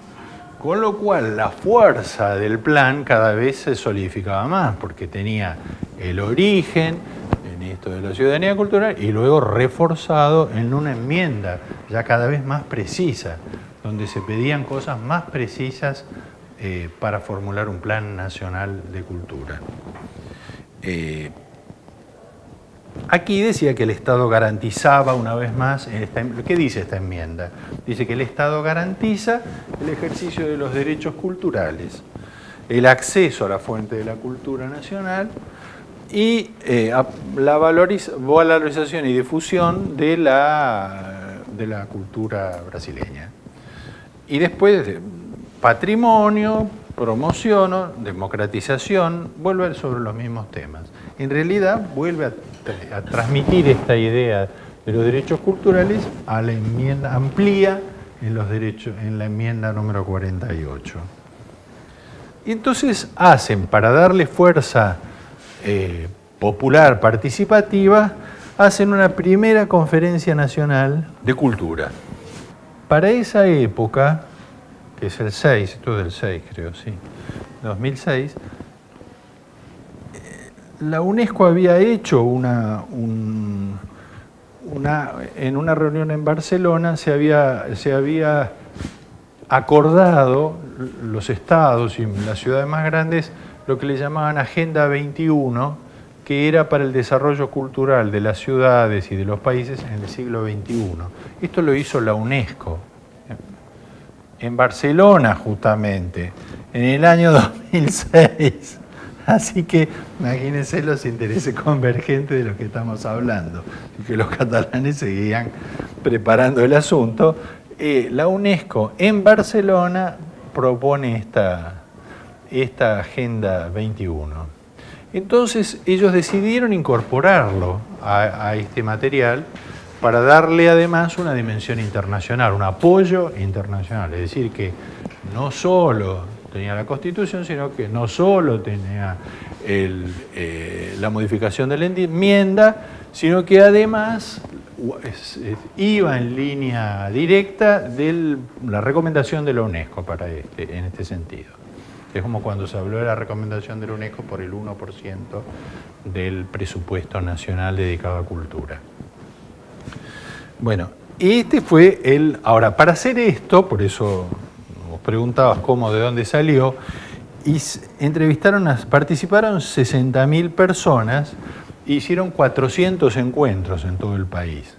Con lo cual la fuerza del plan cada vez se solidificaba más, porque tenía el origen en esto de la ciudadanía cultural y luego reforzado en una enmienda ya cada vez más precisa, donde se pedían cosas más precisas para formular un plan nacional de cultura. Aquí decía que el Estado garantizaba una vez más, ¿qué dice esta enmienda? Dice que el Estado garantiza el ejercicio de los derechos culturales el acceso a la fuente de la cultura nacional y la valorización y difusión de la cultura brasileña. Y después, patrimonio, promoción, democratización, vuelve sobre los mismos temas. En realidad, vuelve a transmitir esta idea de los derechos culturales a la enmienda, amplía en la enmienda número 48. Y entonces para darle fuerza popular participativa, hacen una primera conferencia nacional de cultura. Para esa época, que es el 6, esto es del 6 creo, sí, 2006, la UNESCO había hecho en una reunión en Barcelona se había acordado los estados y las ciudades más grandes lo que le llamaban Agenda 21, que era para el desarrollo cultural de las ciudades y de los países en el siglo XXI. Esto lo hizo la UNESCO en Barcelona justamente, en el año 2006. Así que imagínense los intereses convergentes de los que estamos hablando, y que los catalanes seguían preparando el asunto. La UNESCO en Barcelona propone esta Agenda 21. Entonces ellos decidieron incorporarlo a este material para darle además una dimensión internacional, un apoyo internacional. Es decir, que no solo tenía la Constitución, sino que no solo tenía la modificación de la enmienda, sino que además iba en línea directa de la recomendación de la UNESCO en este sentido. Es como cuando se habló de la recomendación de la UNESCO por el 1% del presupuesto nacional dedicado a cultura. Bueno, este fue Ahora, para hacer esto, por eso os preguntabas de dónde salió, y participaron 60.000 personas, hicieron 400 encuentros en todo el país.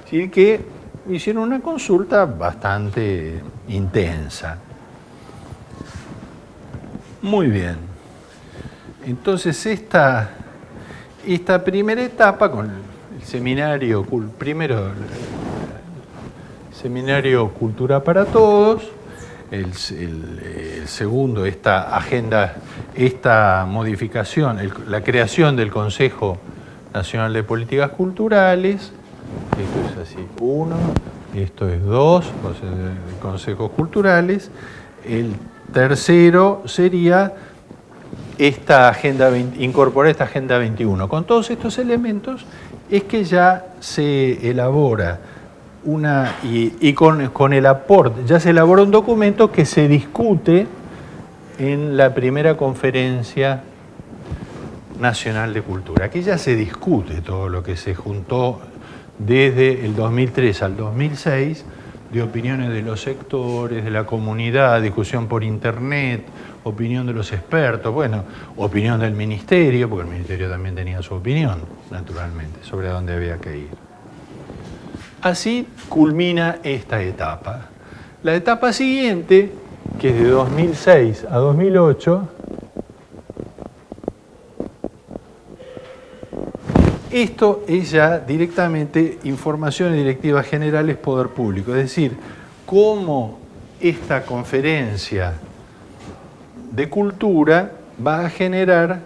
Así que hicieron una consulta bastante intensa. Muy bien. Entonces esta primera etapa con el seminario, primero el seminario Cultura para Todos, el segundo esta modificación, la creación del Consejo Nacional de Políticas Culturales, esto es así, 1, esto es 2, consejos culturales. El tercero sería incorporar esta Agenda 21. Con todos estos elementos es que ya se elabora con el aporte, ya se elabora un documento que se discute en la primera Conferencia Nacional de Cultura. Aquí ya se discute todo lo que se juntó desde el 2003 al 2006, de opiniones de los sectores, de la comunidad, discusión por internet, opinión de los expertos, opinión del ministerio, porque el ministerio también tenía su opinión, naturalmente, sobre dónde había que ir. Así culmina esta etapa. La etapa siguiente, que es de 2006 a 2008, esto es ya directamente información y directivas generales poder público, es decir, cómo esta conferencia de cultura va a generar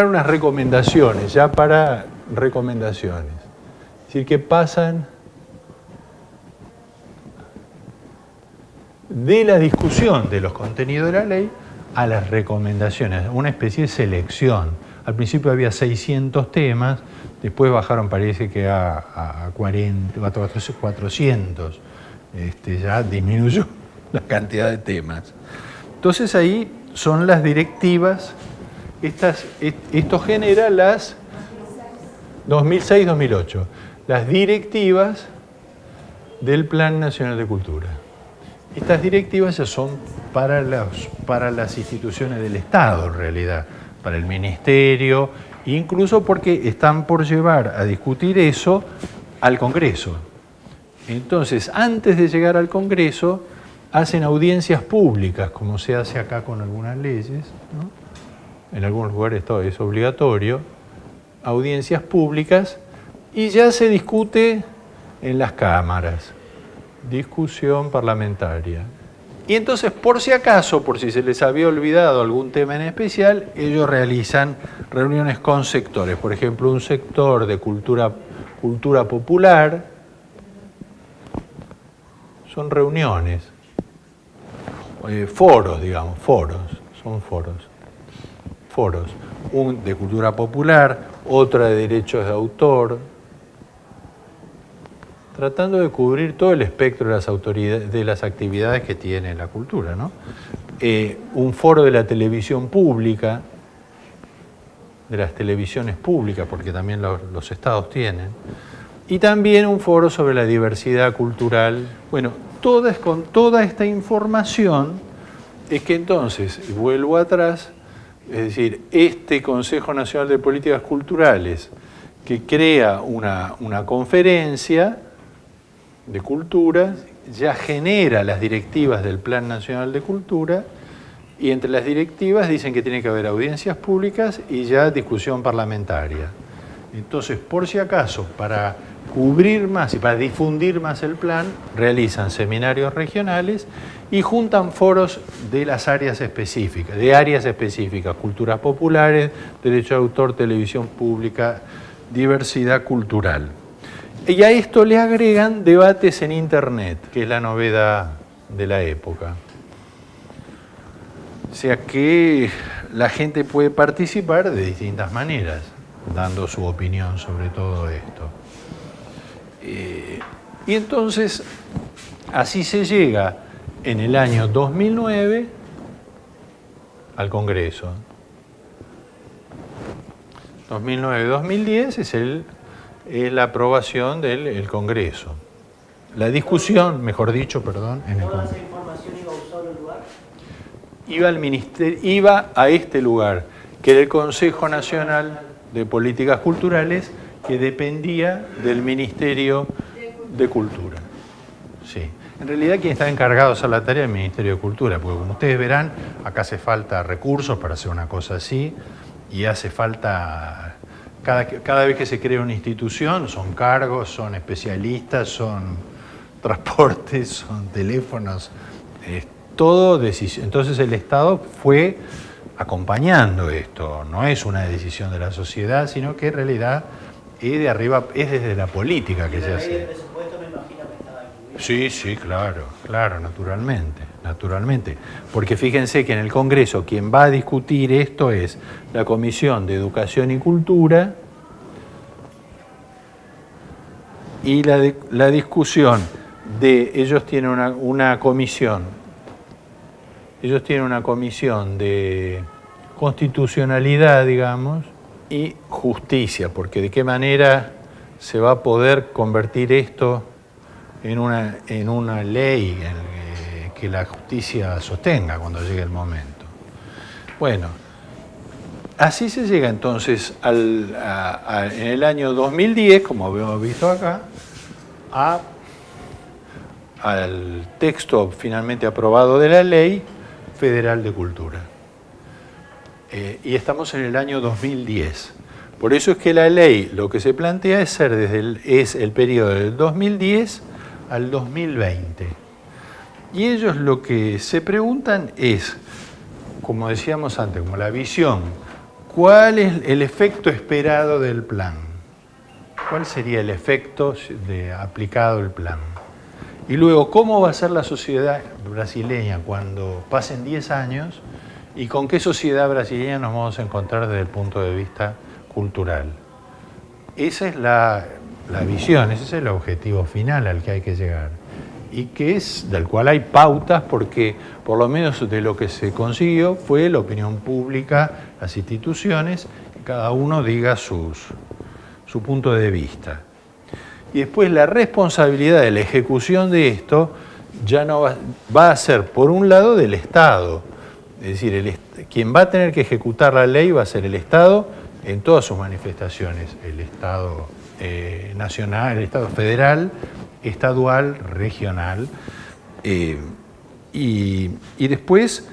unas recomendaciones, ya para recomendaciones. Es decir, que pasan de la discusión de los contenidos de la ley a las recomendaciones, una especie de selección. Al principio había 600 temas, después bajaron, parece que a 40, a 400. Ya disminuyó la cantidad de temas. Entonces ahí son las directivas, esto genera las 2006-2008, las directivas del Plan Nacional de Cultura. Estas directivas ya son para las instituciones del Estado, en realidad, para el Ministerio, incluso porque están por llevar a discutir eso al Congreso. Entonces, antes de llegar al Congreso, hacen audiencias públicas, como se hace acá con algunas leyes, ¿no? En algunos lugares todo es obligatorio, audiencias públicas, y ya se discute en las cámaras, discusión parlamentaria. Y entonces, por si acaso, por si se les había olvidado algún tema en especial, ellos realizan reuniones con sectores. Por ejemplo, un sector de cultura popular, son reuniones, foros, digamos, son foros. Un de cultura popular, otra de derechos de autor, tratando de cubrir todo el espectro de las actividades que tiene la cultura, ¿no? Un foro de la televisión pública, de las televisiones públicas, porque también los estados tienen, y también un foro sobre la diversidad cultural. Bueno, con toda esta información es que entonces, vuelvo atrás, es decir, este Consejo Nacional de Políticas Culturales, que crea una conferencia de cultura, ya genera las directivas del Plan Nacional de Cultura, y entre las directivas dicen que tiene que haber audiencias públicas y ya discusión parlamentaria. Entonces, por si acaso, para cubrir más y para difundir más el plan, realizan seminarios regionales y juntan foros de las áreas específicas, culturas populares, derecho de autor, televisión pública, diversidad cultural. Y a esto le agregan debates en Internet, que es la novedad de la época. O sea que la gente puede participar de distintas maneras, dando su opinión sobre todo esto. Y entonces, así se llega en el año 2009 al Congreso. 2009-2010 es la aprobación del Congreso. La discusión, mejor dicho, perdón, en el ¿Toda Congreso. esa información iba a un solo lugar? Iba al ministerio, iba a este lugar, que era el Consejo Nacional de Políticas Culturales, que dependía del Ministerio de Cultura. Sí. En realidad quien está encargado de hacer la tarea es el Ministerio de Cultura, porque como ustedes verán, acá hace falta recursos para hacer una cosa así, y hace falta, cada vez que se crea una institución, son cargos, son especialistas, son transportes, son teléfonos, todo decisión. Entonces el Estado fue acompañando esto, no es una decisión de la sociedad, sino que en realidad es de arriba, es desde la política que se hace. La ley de presupuesto me imagino que estaba incluida. Sí, claro, naturalmente. Porque fíjense que en el Congreso quien va a discutir esto es la Comisión de Educación y Cultura y la discusión de, ellos tienen una comisión de constitucionalidad, digamos, y justicia, porque de qué manera se va a poder convertir esto en una ley que la justicia sostenga cuando llegue el momento. Bueno, así se llega entonces en el año 2010, como habíamos visto acá, al texto finalmente aprobado de la Ley Federal de Cultura. Y estamos en el año 2010. Por eso es que la ley lo que se plantea es ser es el periodo del 2010 al 2020. Y ellos lo que se preguntan es, como decíamos antes, como la visión, ¿cuál es el efecto esperado del plan? ¿Cuál sería el efecto aplicado el plan? Y luego, ¿cómo va a ser la sociedad brasileña cuando pasen 10 años? ¿Y con qué sociedad brasileña nos vamos a encontrar desde el punto de vista cultural? Esa es la visión, ese es el objetivo final al que hay que llegar. Y del cual hay pautas, porque por lo menos de lo que se consiguió fue la opinión pública, las instituciones, que cada uno diga su punto de vista. Y después la responsabilidad de la ejecución de esto ya no va a ser, por un lado, del Estado. Es decir, quien va a tener que ejecutar la ley va a ser el Estado en todas sus manifestaciones. El Estado nacional, el Estado federal, estadual, regional. Y después,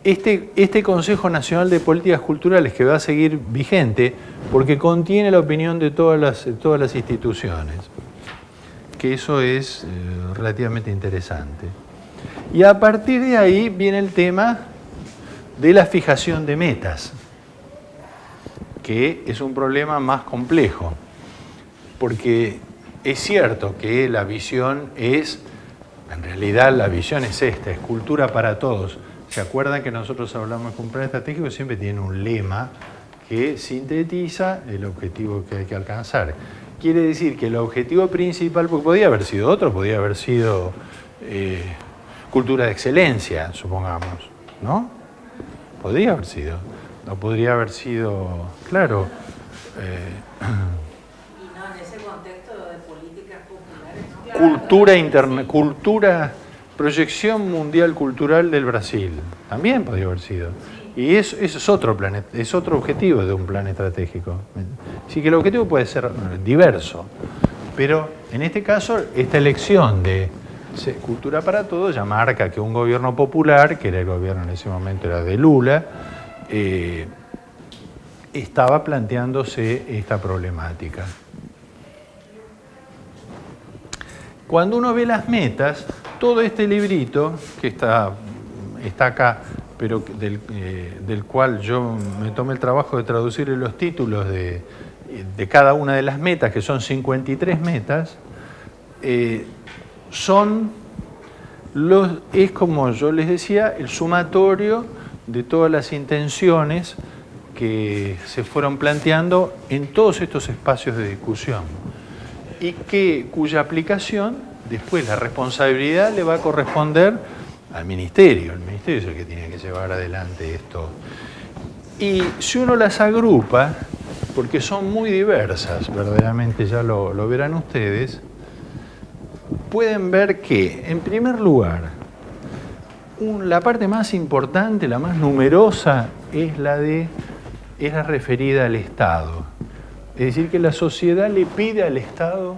este Consejo Nacional de Políticas Culturales, que va a seguir vigente, porque contiene la opinión de todas las instituciones, que eso es relativamente interesante. Y a partir de ahí viene el tema de la fijación de metas, que es un problema más complejo, porque es cierto que la visión es, en realidad la visión es esta, es cultura para todos. ¿Se acuerdan que nosotros hablamos de un plan estratégico? Siempre tiene un lema que sintetiza el objetivo que hay que alcanzar. Quiere decir que el objetivo principal, porque podía haber sido otro, podía haber sido cultura de excelencia, supongamos, ¿no? Podría haber sido. No podría haber sido, claro. Y no, en ese contexto de políticas populares. Cultura, proyección mundial cultural del Brasil, también podría haber sido. Y eso es otro plan, es otro objetivo de un plan estratégico. Así que el objetivo puede ser diverso, pero en este caso esta elección de cultura para todos ya marca que un gobierno popular, que era el gobierno en ese momento era de Lula, estaba planteándose esta problemática. Cuando uno ve las metas, todo este librito que está acá, pero del cual yo me tomé el trabajo de traducir los títulos de cada una de las metas, que son 53 metas, es como yo les decía, el sumatorio de todas las intenciones que se fueron planteando en todos estos espacios de discusión y cuya aplicación, después la responsabilidad le va a corresponder al Ministerio. El Ministerio es el que tiene que llevar adelante esto. Y si uno las agrupa, porque son muy diversas, verdaderamente ya lo verán ustedes, pueden ver que, en primer lugar, la parte más importante, la más numerosa, es la referida al Estado. Es decir, que la sociedad le pide al Estado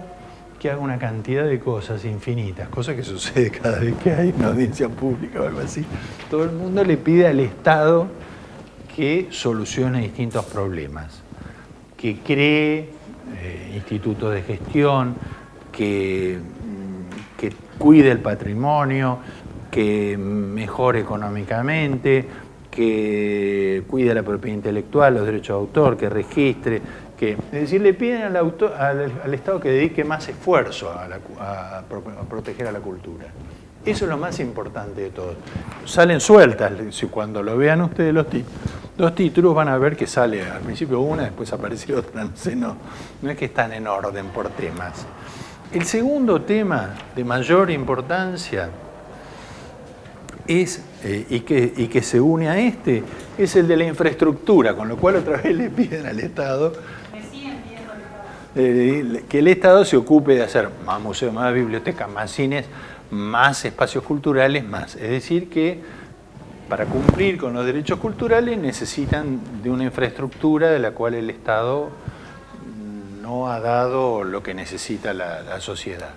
que haga una cantidad de cosas infinitas, cosa que sucede cada vez que hay una audiencia pública o algo así. Todo el mundo le pide al Estado que solucione distintos problemas, que cree institutos de gestión, que cuide el patrimonio, que mejore económicamente, que cuide la propiedad intelectual, los derechos de autor, que registre, es decir, le piden al Estado que dedique más esfuerzo a proteger a la cultura. Eso es lo más importante de todo. Salen sueltas, cuando lo vean ustedes los títulos van a ver que sale al principio una, después aparece otra, no es que están en orden por temas. El segundo tema de mayor importancia es, y que se une a este, es el de la infraestructura, con lo cual otra vez le piden al Estado que el Estado se ocupe de hacer más museos, más bibliotecas, más cines, más espacios culturales, más. Es decir, que para cumplir con los derechos culturales necesitan de una infraestructura de la cual el Estado no ha dado lo que necesita la sociedad.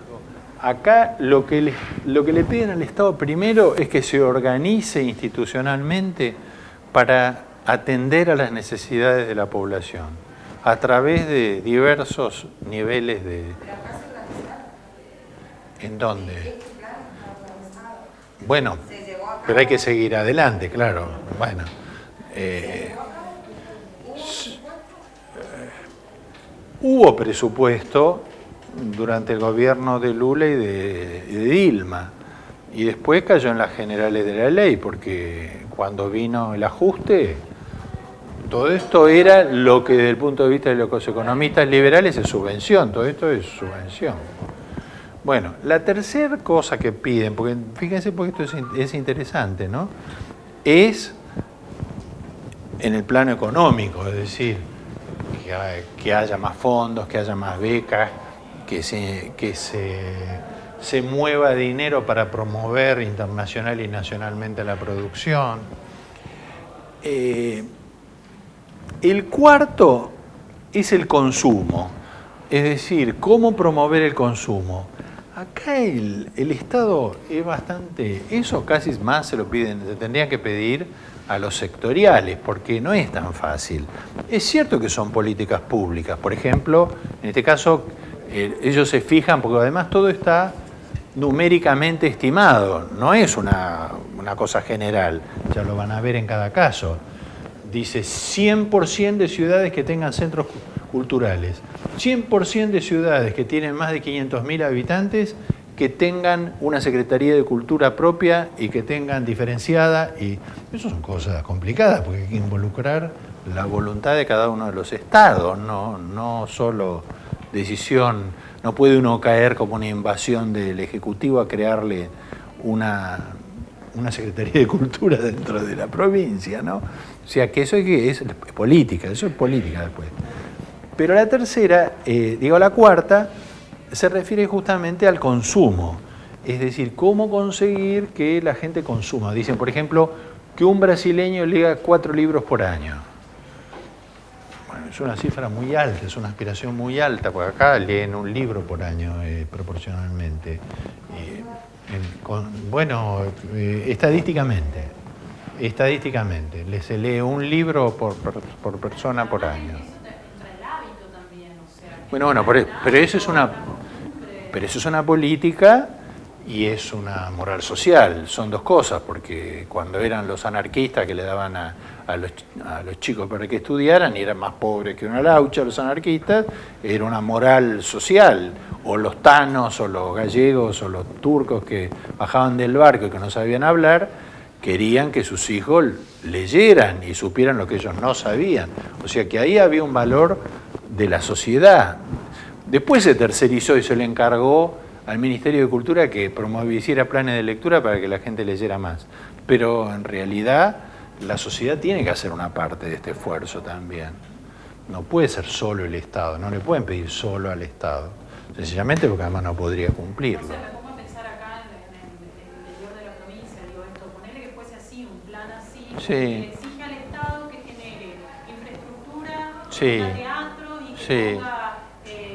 Acá lo que le piden al Estado primero es que se organice institucionalmente para atender a las necesidades de la población a través de diversos niveles de... ¿En dónde? Bueno, pero hay que seguir adelante, claro. Bueno, hubo presupuesto durante el gobierno de Lula y de Dilma, y después cayó en las generales de la ley, porque cuando vino el ajuste, todo esto era lo que desde el punto de vista de los economistas liberales es subvención, todo esto es subvención. Bueno, la tercera cosa que piden, porque fíjense porque esto es interesante, ¿no? Es en el plano económico, es decir, que haya más fondos, que haya más becas, que se mueva dinero para promover internacional y nacionalmente la producción. El cuarto es el consumo, es decir, cómo promover el consumo. Acá el Estado es bastante, eso casi más se lo piden, se tendrían que pedir a los sectoriales, porque no es tan fácil. Es cierto que son políticas públicas, por ejemplo, en este caso ellos se fijan, porque además todo está numéricamente estimado, no es una cosa general, ya lo van a ver en cada caso. Dice 100% de ciudades que tengan centros culturales, 100% de ciudades que tienen más de 500.000 habitantes que tengan una Secretaría de Cultura propia y que tengan diferenciada, y eso son cosas complicadas porque hay que involucrar la voluntad de cada uno de los estados, no solo decisión, no puede uno caer como una invasión del Ejecutivo a crearle una Secretaría de Cultura dentro de la provincia, ¿no? O sea que eso es política, eso es política después. Pero la tercera, la cuarta, se refiere justamente al consumo. Es decir, cómo conseguir que la gente consuma. Dicen, por ejemplo, que un brasileño lea 4 libros por año. Bueno, es una cifra muy alta, es una aspiración muy alta, porque acá leen un libro por año proporcionalmente. Estadísticamente, se lee un libro por persona por año. Bueno, pero eso es una política y es una moral social. Son dos cosas, porque cuando eran los anarquistas que le daban a los chicos para que estudiaran y eran más pobres que una laucha los anarquistas, era una moral social. O los tanos, o los gallegos, o los turcos que bajaban del barco y que no sabían hablar, querían que sus hijos leyeran y supieran lo que ellos no sabían. O sea que ahí había un valor de la sociedad. Después se tercerizó y se le encargó al Ministerio de Cultura que hiciera planes de lectura para que la gente leyera más. Pero en realidad la sociedad tiene que hacer una parte de este esfuerzo también. No puede ser solo el Estado, no le pueden pedir solo al Estado, sencillamente porque además no podría cumplirlo. O sea, me pongo a pensar acá en el interior de la provincia, digo esto, ponerle que fuese así, un plan así, Sí. que exige al Estado que genere infraestructura, Sí. teatro y que Sí. ponga,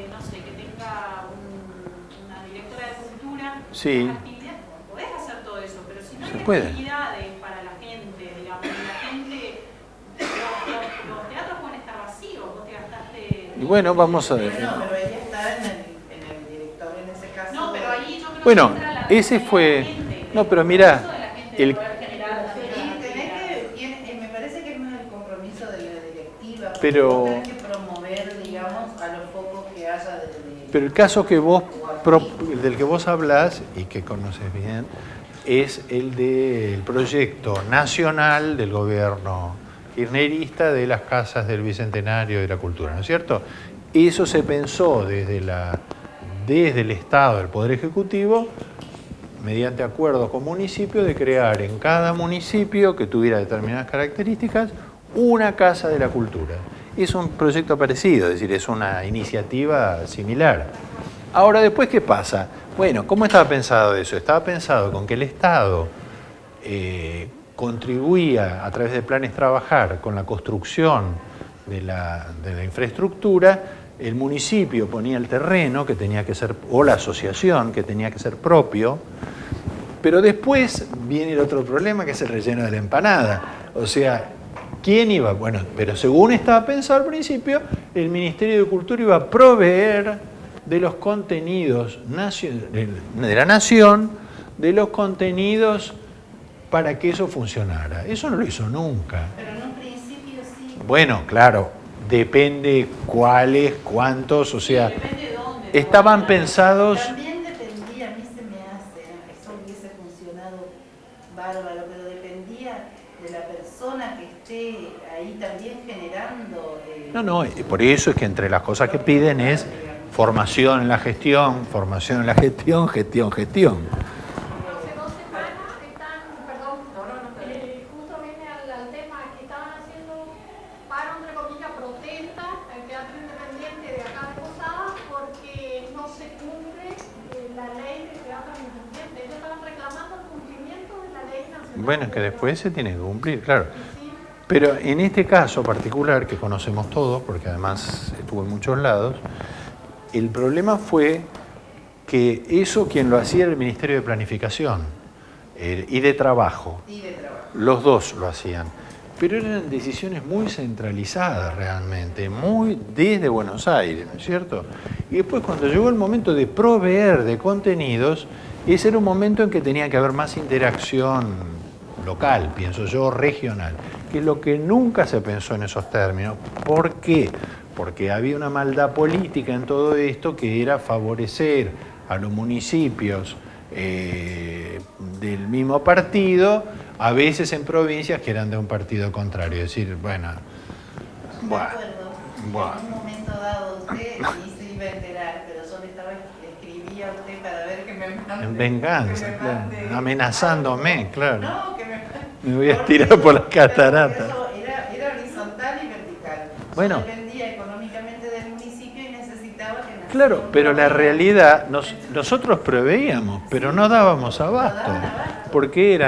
no sé, que tenga una directora de cultura, Sí. unas actividades. Podés hacer todo eso, pero si no Se hay puede. actividades para la gente, digamos, y la gente, los teatros pueden estar vacíos, vos te gastaste... Y bueno, vamos a ver. Bueno, pero ella está en el directorio en ese caso. No, pero ahí yo creo Bueno, que entra la ese fue... de la gente, No, pero mirá, el compromiso de la gente de el... poder generar también Me parece que no es el compromiso de la directiva, porque Pero- vos tenés que promover, digamos, a los pocos que haya de Pero el caso que del que vos hablás, y que conoces bien, es el del proyecto nacional del gobierno kirchnerista de las casas del Bicentenario de la Cultura, ¿no es cierto? Eso se pensó desde el Estado, del Poder Ejecutivo, mediante acuerdos con municipios, de crear en cada municipio que tuviera determinadas características una casa de la cultura. Es un proyecto parecido, es decir, es una iniciativa similar. Ahora, después, ¿qué pasa? Bueno, ¿cómo estaba pensado eso? Estaba pensado con que el Estado contribuía a través de planes trabajar con la construcción de la infraestructura, el municipio ponía el terreno que tenía que ser, o la asociación que tenía que ser propio, pero después viene el otro problema que es el relleno de la empanada. O sea, ¿quién iba? Bueno, pero según estaba pensado al principio, el Ministerio de Cultura iba a proveer de los contenidos de la nación, de los contenidos para que eso funcionara. Eso no lo hizo nunca. Pero en un principio sí. Bueno, claro, depende cuáles, cuántos, o sea, depende de dónde. estaban pensados... También dependía, a mí se me hace, eso hubiese funcionado bárbaro, pero dependía de la persona que esté ahí también generando... No, por eso es que entre las cosas que piden es formación en la gestión, gestión. Hace 2 semanas están, justo viene al tema que estaban haciendo paro, entre comillas, protesta al Teatro Independiente de acá de Posadas porque no se cumple la ley de teatro independiente. Ellos estaban reclamando el cumplimiento de la ley nacional. Bueno, que después se tiene que cumplir, claro. Pero en este caso particular, que conocemos todos, porque además estuvo en muchos lados, el problema fue que eso quien lo hacía era el Ministerio de Planificación y de Trabajo. Los dos lo hacían. Pero eran decisiones muy centralizadas realmente, muy desde Buenos Aires, ¿no es cierto? Y después cuando llegó el momento de proveer de contenidos, ese era un momento en que tenía que haber más interacción local, pienso yo, regional, que es lo que nunca se pensó en esos términos. ¿Por qué? Porque había una maldad política en todo esto que era favorecer a los municipios del mismo partido, a veces en provincias que eran de un partido contrario. Es decir, bueno. En un momento dado usted ni se iba a enterar, pero yo le escribía a usted para ver que me mande. En venganza, claro. Amenazándome, claro. No, que me voy a tirar por las cataratas. Eso era horizontal y vertical. Bueno. Yo dependía económicamente del municipio y necesitaba que naciera. Claro, pero la realidad, nosotros proveíamos, pero no dábamos abasto, porque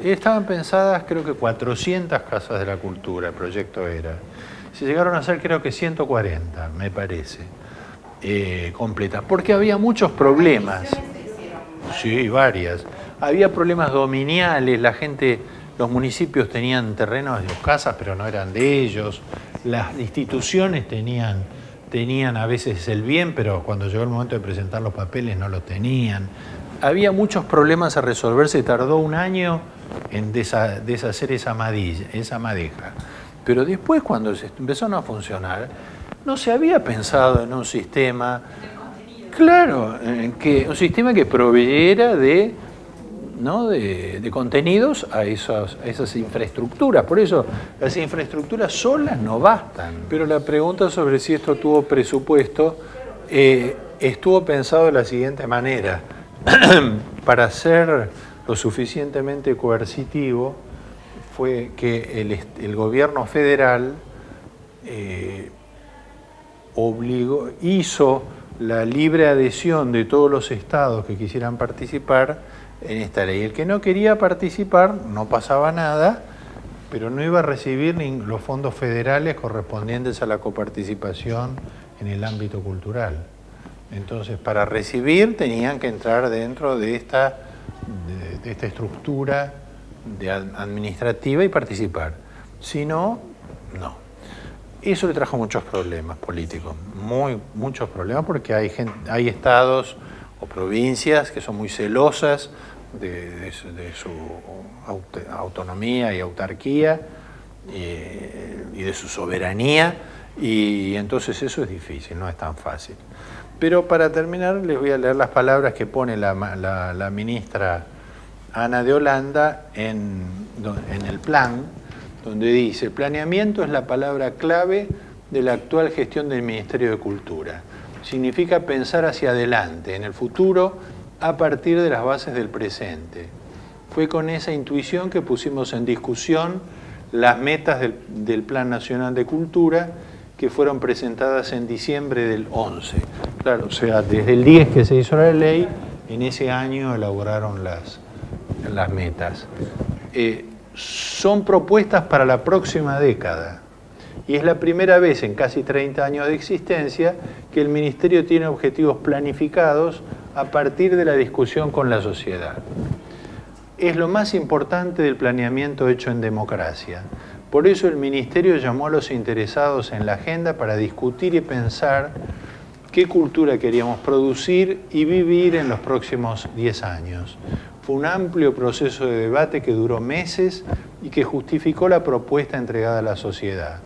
estaban pensadas creo que 400 casas de la cultura, el proyecto era. Se llegaron a hacer creo que 140, me parece, completas, porque había muchos problemas. Sí, varias. Había problemas dominiales, los municipios tenían terrenos de casas, pero no eran de ellos. Las instituciones tenían a veces el bien, pero cuando llegó el momento de presentar los papeles no lo tenían. Había muchos problemas a resolver, se tardó un año en deshacer esa madeja. Pero después, cuando se empezaron a funcionar, no se había pensado en un sistema, claro, un sistema que proveyera de contenidos a esas infraestructuras. Por eso las infraestructuras solas no bastan. Pero la pregunta sobre si esto tuvo presupuesto estuvo pensado de la siguiente manera. Para ser lo suficientemente coercitivo fue que el gobierno federal hizo la libre adhesión de todos los estados que quisieran participar en esta ley. El que no quería participar no pasaba nada, pero no iba a recibir los fondos federales correspondientes a la coparticipación en el ámbito cultural. Entonces, para recibir tenían que entrar dentro de esta estructura administrativa y participar. Si no, no. Eso le trajo muchos problemas políticos, muchos problemas, porque hay estados o provincias que son muy celosas de su autonomía y autarquía y de su soberanía, y entonces eso es difícil, no es tan fácil. Pero para terminar les voy a leer las palabras que pone la ministra Ana de Holanda en el plan, donde dice: planeamiento es la palabra clave de la actual gestión del Ministerio de Cultura. Significa pensar hacia adelante, en el futuro, a partir de las bases del presente. Fue con esa intuición que pusimos en discusión las metas del Plan Nacional de Cultura, que fueron presentadas en diciembre del 11. Claro, o sea, desde el 10 que se hizo la ley, en ese año elaboraron las metas. Son propuestas para la próxima década, y es la primera vez en casi 30 años de existencia que el Ministerio tiene objetivos planificados a partir de la discusión con la sociedad. Es lo más importante del planeamiento hecho en democracia. Por eso el Ministerio llamó a los interesados en la agenda para discutir y pensar qué cultura queríamos producir y vivir en los próximos 10 años. Fue un amplio proceso de debate que duró meses y que justificó la propuesta entregada a la sociedad.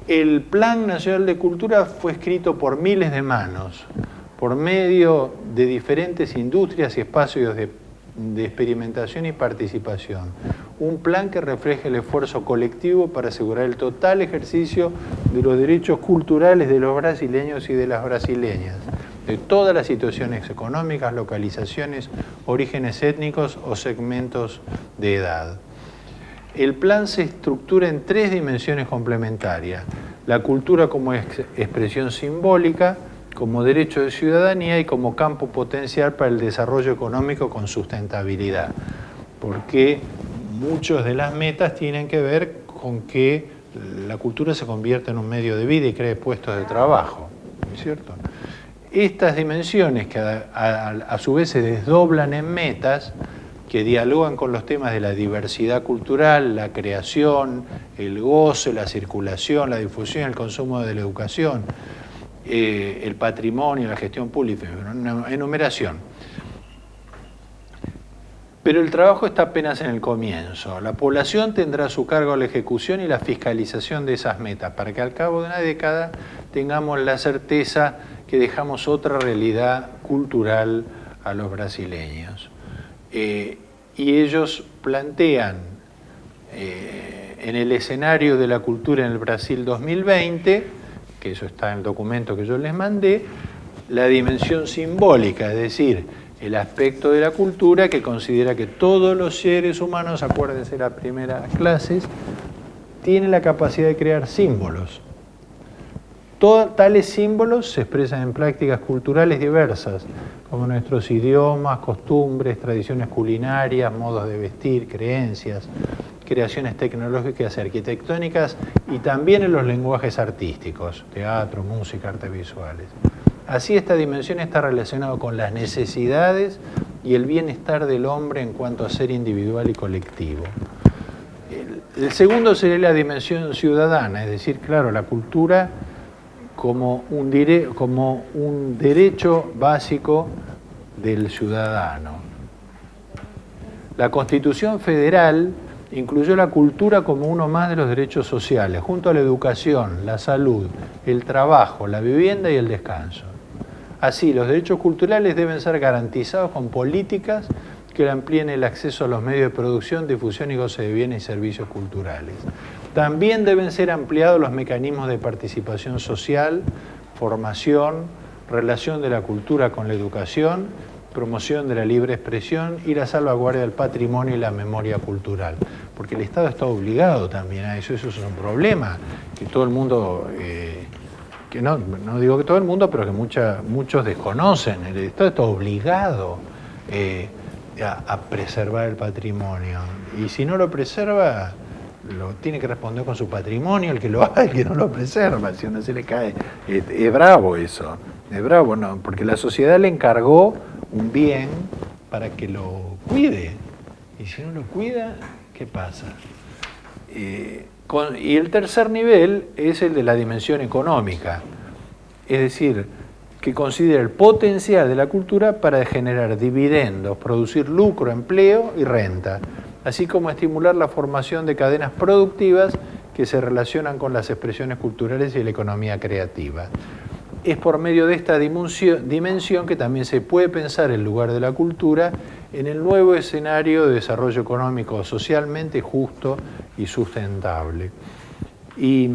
El Plan Nacional de Cultura fue escrito por miles de manos, por medio de diferentes industrias y espacios de experimentación y participación. Un plan que refleja el esfuerzo colectivo para asegurar el total ejercicio de los derechos culturales de los brasileños y de las brasileñas, de todas las situaciones económicas, localizaciones, orígenes étnicos o segmentos de edad. El plan se estructura en 3 dimensiones complementarias: la cultura como expresión simbólica, como derecho de ciudadanía y como campo potencial para el desarrollo económico con sustentabilidad, porque muchas de las metas tienen que ver con que la cultura se convierta en un medio de vida y cree puestos de trabajo. ¿no es cierto? Estas dimensiones que a su vez se desdoblan en metas, que dialogan con los temas de la diversidad cultural, la creación, el goce, la circulación, la difusión, el consumo de la educación, el patrimonio, la gestión pública, una enumeración. Pero el trabajo está apenas en el comienzo. La población tendrá a su cargo la ejecución y la fiscalización de esas metas, para que al cabo de una década tengamos la certeza que dejamos otra realidad cultural a los brasileños. Y ellos plantean en el escenario de la cultura en el Brasil 2020, que eso está en el documento que yo les mandé, la dimensión simbólica, es decir, el aspecto de la cultura que considera que todos los seres humanos, acuérdense de las primeras clases, tienen la capacidad de crear símbolos. Tales símbolos se expresan en prácticas culturales diversas, como nuestros idiomas, costumbres, tradiciones culinarias, modos de vestir, creencias, creaciones tecnológicas y arquitectónicas, y también en los lenguajes artísticos, teatro, música, artes visuales. Así, esta dimensión está relacionada con las necesidades y el bienestar del hombre en cuanto a ser individual y colectivo. El segundo sería la dimensión ciudadana, es decir, claro, la cultura como un derecho básico del ciudadano. La Constitución Federal incluyó la cultura como uno más de los derechos sociales, junto a la educación, la salud, el trabajo, la vivienda y el descanso. Así, los derechos culturales deben ser garantizados con políticas que amplíen el acceso a los medios de producción, difusión y goce de bienes y servicios culturales. También deben ser ampliados los mecanismos de participación social, formación, relación de la cultura con la educación, promoción de la libre expresión y la salvaguardia del patrimonio y la memoria cultural. Porque el Estado está obligado también a eso, eso es un problema, que todo el mundo, que no digo que todo el mundo, pero que muchos desconocen. El Estado está obligado a preservar el patrimonio, y si no lo preserva, lo tiene que responder con su patrimonio, el que lo haga, el que no lo preserva, si no se le cae. Es bravo eso, es bravo, ¿no? Porque la sociedad le encargó un bien para que lo cuide, y si no lo cuida, ¿qué pasa? Y el tercer nivel es el de la dimensión económica, es decir, que considera el potencial de la cultura para generar dividendos, producir lucro, empleo y renta, así como estimular la formación de cadenas productivas que se relacionan con las expresiones culturales y la economía creativa. Es por medio de esta dimensión que también se puede pensar el lugar de la cultura en el nuevo escenario de desarrollo económico socialmente justo y sustentable. Y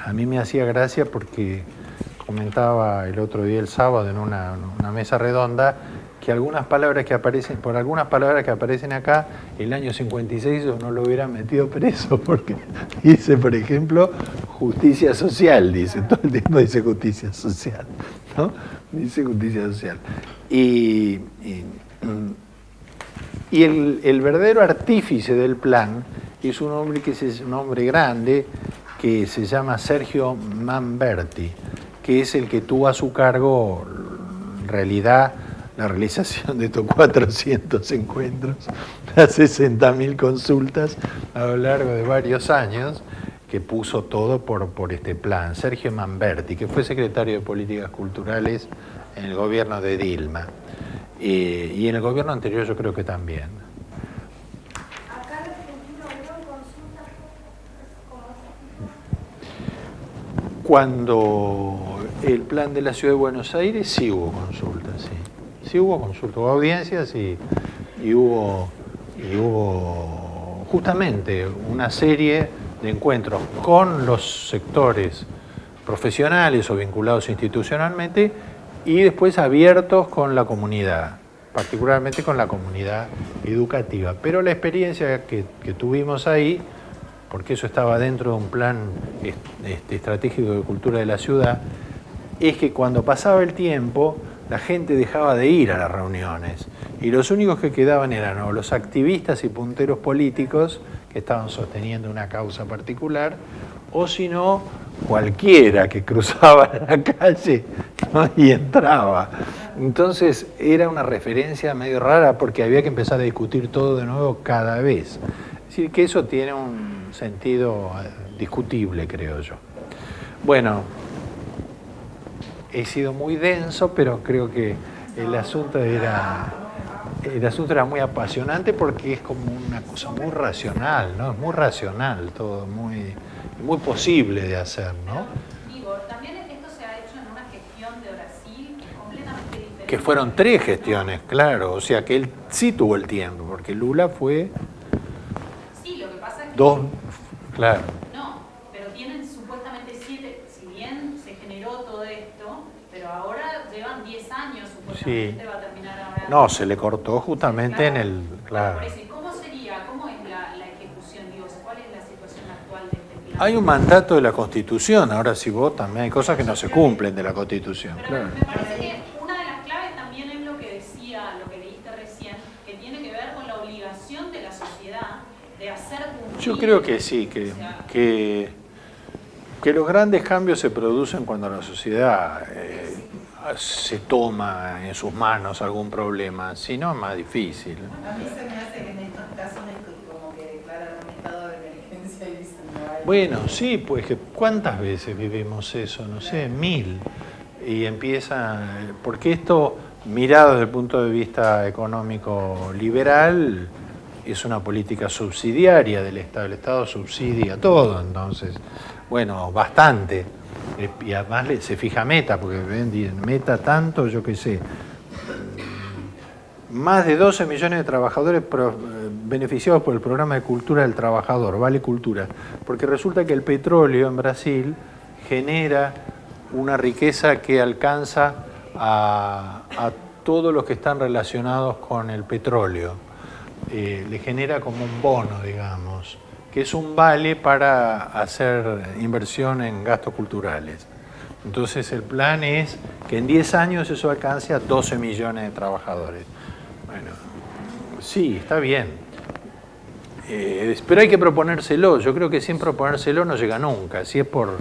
a mí me hacía gracia porque comentaba el otro día, el sábado, en una mesa redonda, que algunas palabras que aparecen acá, el año 56 no lo hubieran metido preso, porque dice, por ejemplo, justicia social, dice, todo el tiempo dice justicia social, ¿no? Dice justicia social. Y el verdadero artífice del plan es un hombre un hombre grande que se llama Sergio Manberti, que es el que tuvo a su cargo, en realidad, la realización de estos 400 encuentros, las 60.000 consultas a lo largo de varios años, que puso todo por este plan. Sergio Manberti, que fue secretario de Políticas Culturales en el gobierno de Dilma, y en el gobierno anterior yo creo que también. Acá en Argentina hubieron consultas. Cuando el plan de la Ciudad de Buenos Aires sí hubo consultas, sí. Sí hubo consultas, hubo audiencias y hubo justamente una serie de encuentros con los sectores profesionales o vinculados institucionalmente y después abiertos con la comunidad, particularmente con la comunidad educativa. Pero la experiencia que tuvimos ahí, porque eso estaba dentro de un plan estratégico de cultura de la ciudad, es que cuando pasaba el tiempo, la gente dejaba de ir a las reuniones y los únicos que quedaban eran o los activistas y punteros políticos que estaban sosteniendo una causa particular, o si no, cualquiera que cruzaba la calle, ¿no? Y entraba. Entonces era una referencia medio rara porque había que empezar a discutir todo de nuevo cada vez. Es decir, que eso tiene un sentido discutible, creo yo. Bueno, he sido muy denso, pero creo que el asunto era muy apasionante porque es como una cosa muy racional, ¿no? Es muy racional todo, muy posible de hacer, ¿no? Digo, también esto se ha hecho en una gestión de Brasil completamente diferente. Que fueron 3 gestiones, claro, o sea que él sí tuvo el tiempo, porque Lula fue Sí, lo que pasa es que 2, claro. no, pero tienen supuestamente 7, si bien se generó todo esto, pero ahora llevan 10 años supuestamente, Sí. va a terminar ahora. No, se le cortó justamente en el... Claro. Por eso, ¿y cómo sería? ¿Cómo es la ejecución? Digo, ¿cuál es la situación actual de este plan? Hay un mandato de la Constitución, ahora si vos también hay cosas que no se cumplen de la Constitución, Pero claro. me parece que una de las claves también es lo que decía, lo que leíste recién, que tiene que ver con la obligación de la sociedad de hacer cumplir. Yo creo que sí, O sea, que los grandes cambios se producen cuando la sociedad se toma en sus manos algún problema, si no es más difícil. A mí se me hace que en estos casos es como que declaran un estado de emergencia y dicen no hay. Bueno, sí, pues que ¿cuántas veces vivimos eso? No sé, 1000. Y empieza, porque esto, mirado desde el punto de vista económico liberal, es una política subsidiaria del Estado. El Estado subsidia todo, entonces, bueno, bastante. Y además se fija meta, porque meta tanto, yo qué sé, más de 12 millones de trabajadores beneficiados por el programa de cultura del trabajador, Vale Cultura, porque resulta que el petróleo en Brasil genera una riqueza que alcanza a todos los que están relacionados con el petróleo. Le genera como un bono, digamos, que es un vale para hacer inversión en gastos culturales. Entonces el plan es que en 10 años eso alcance a 12 millones de trabajadores. Bueno, sí, está bien. Pero hay que proponérselo. Yo creo que sin proponérselo no llega nunca. Si es por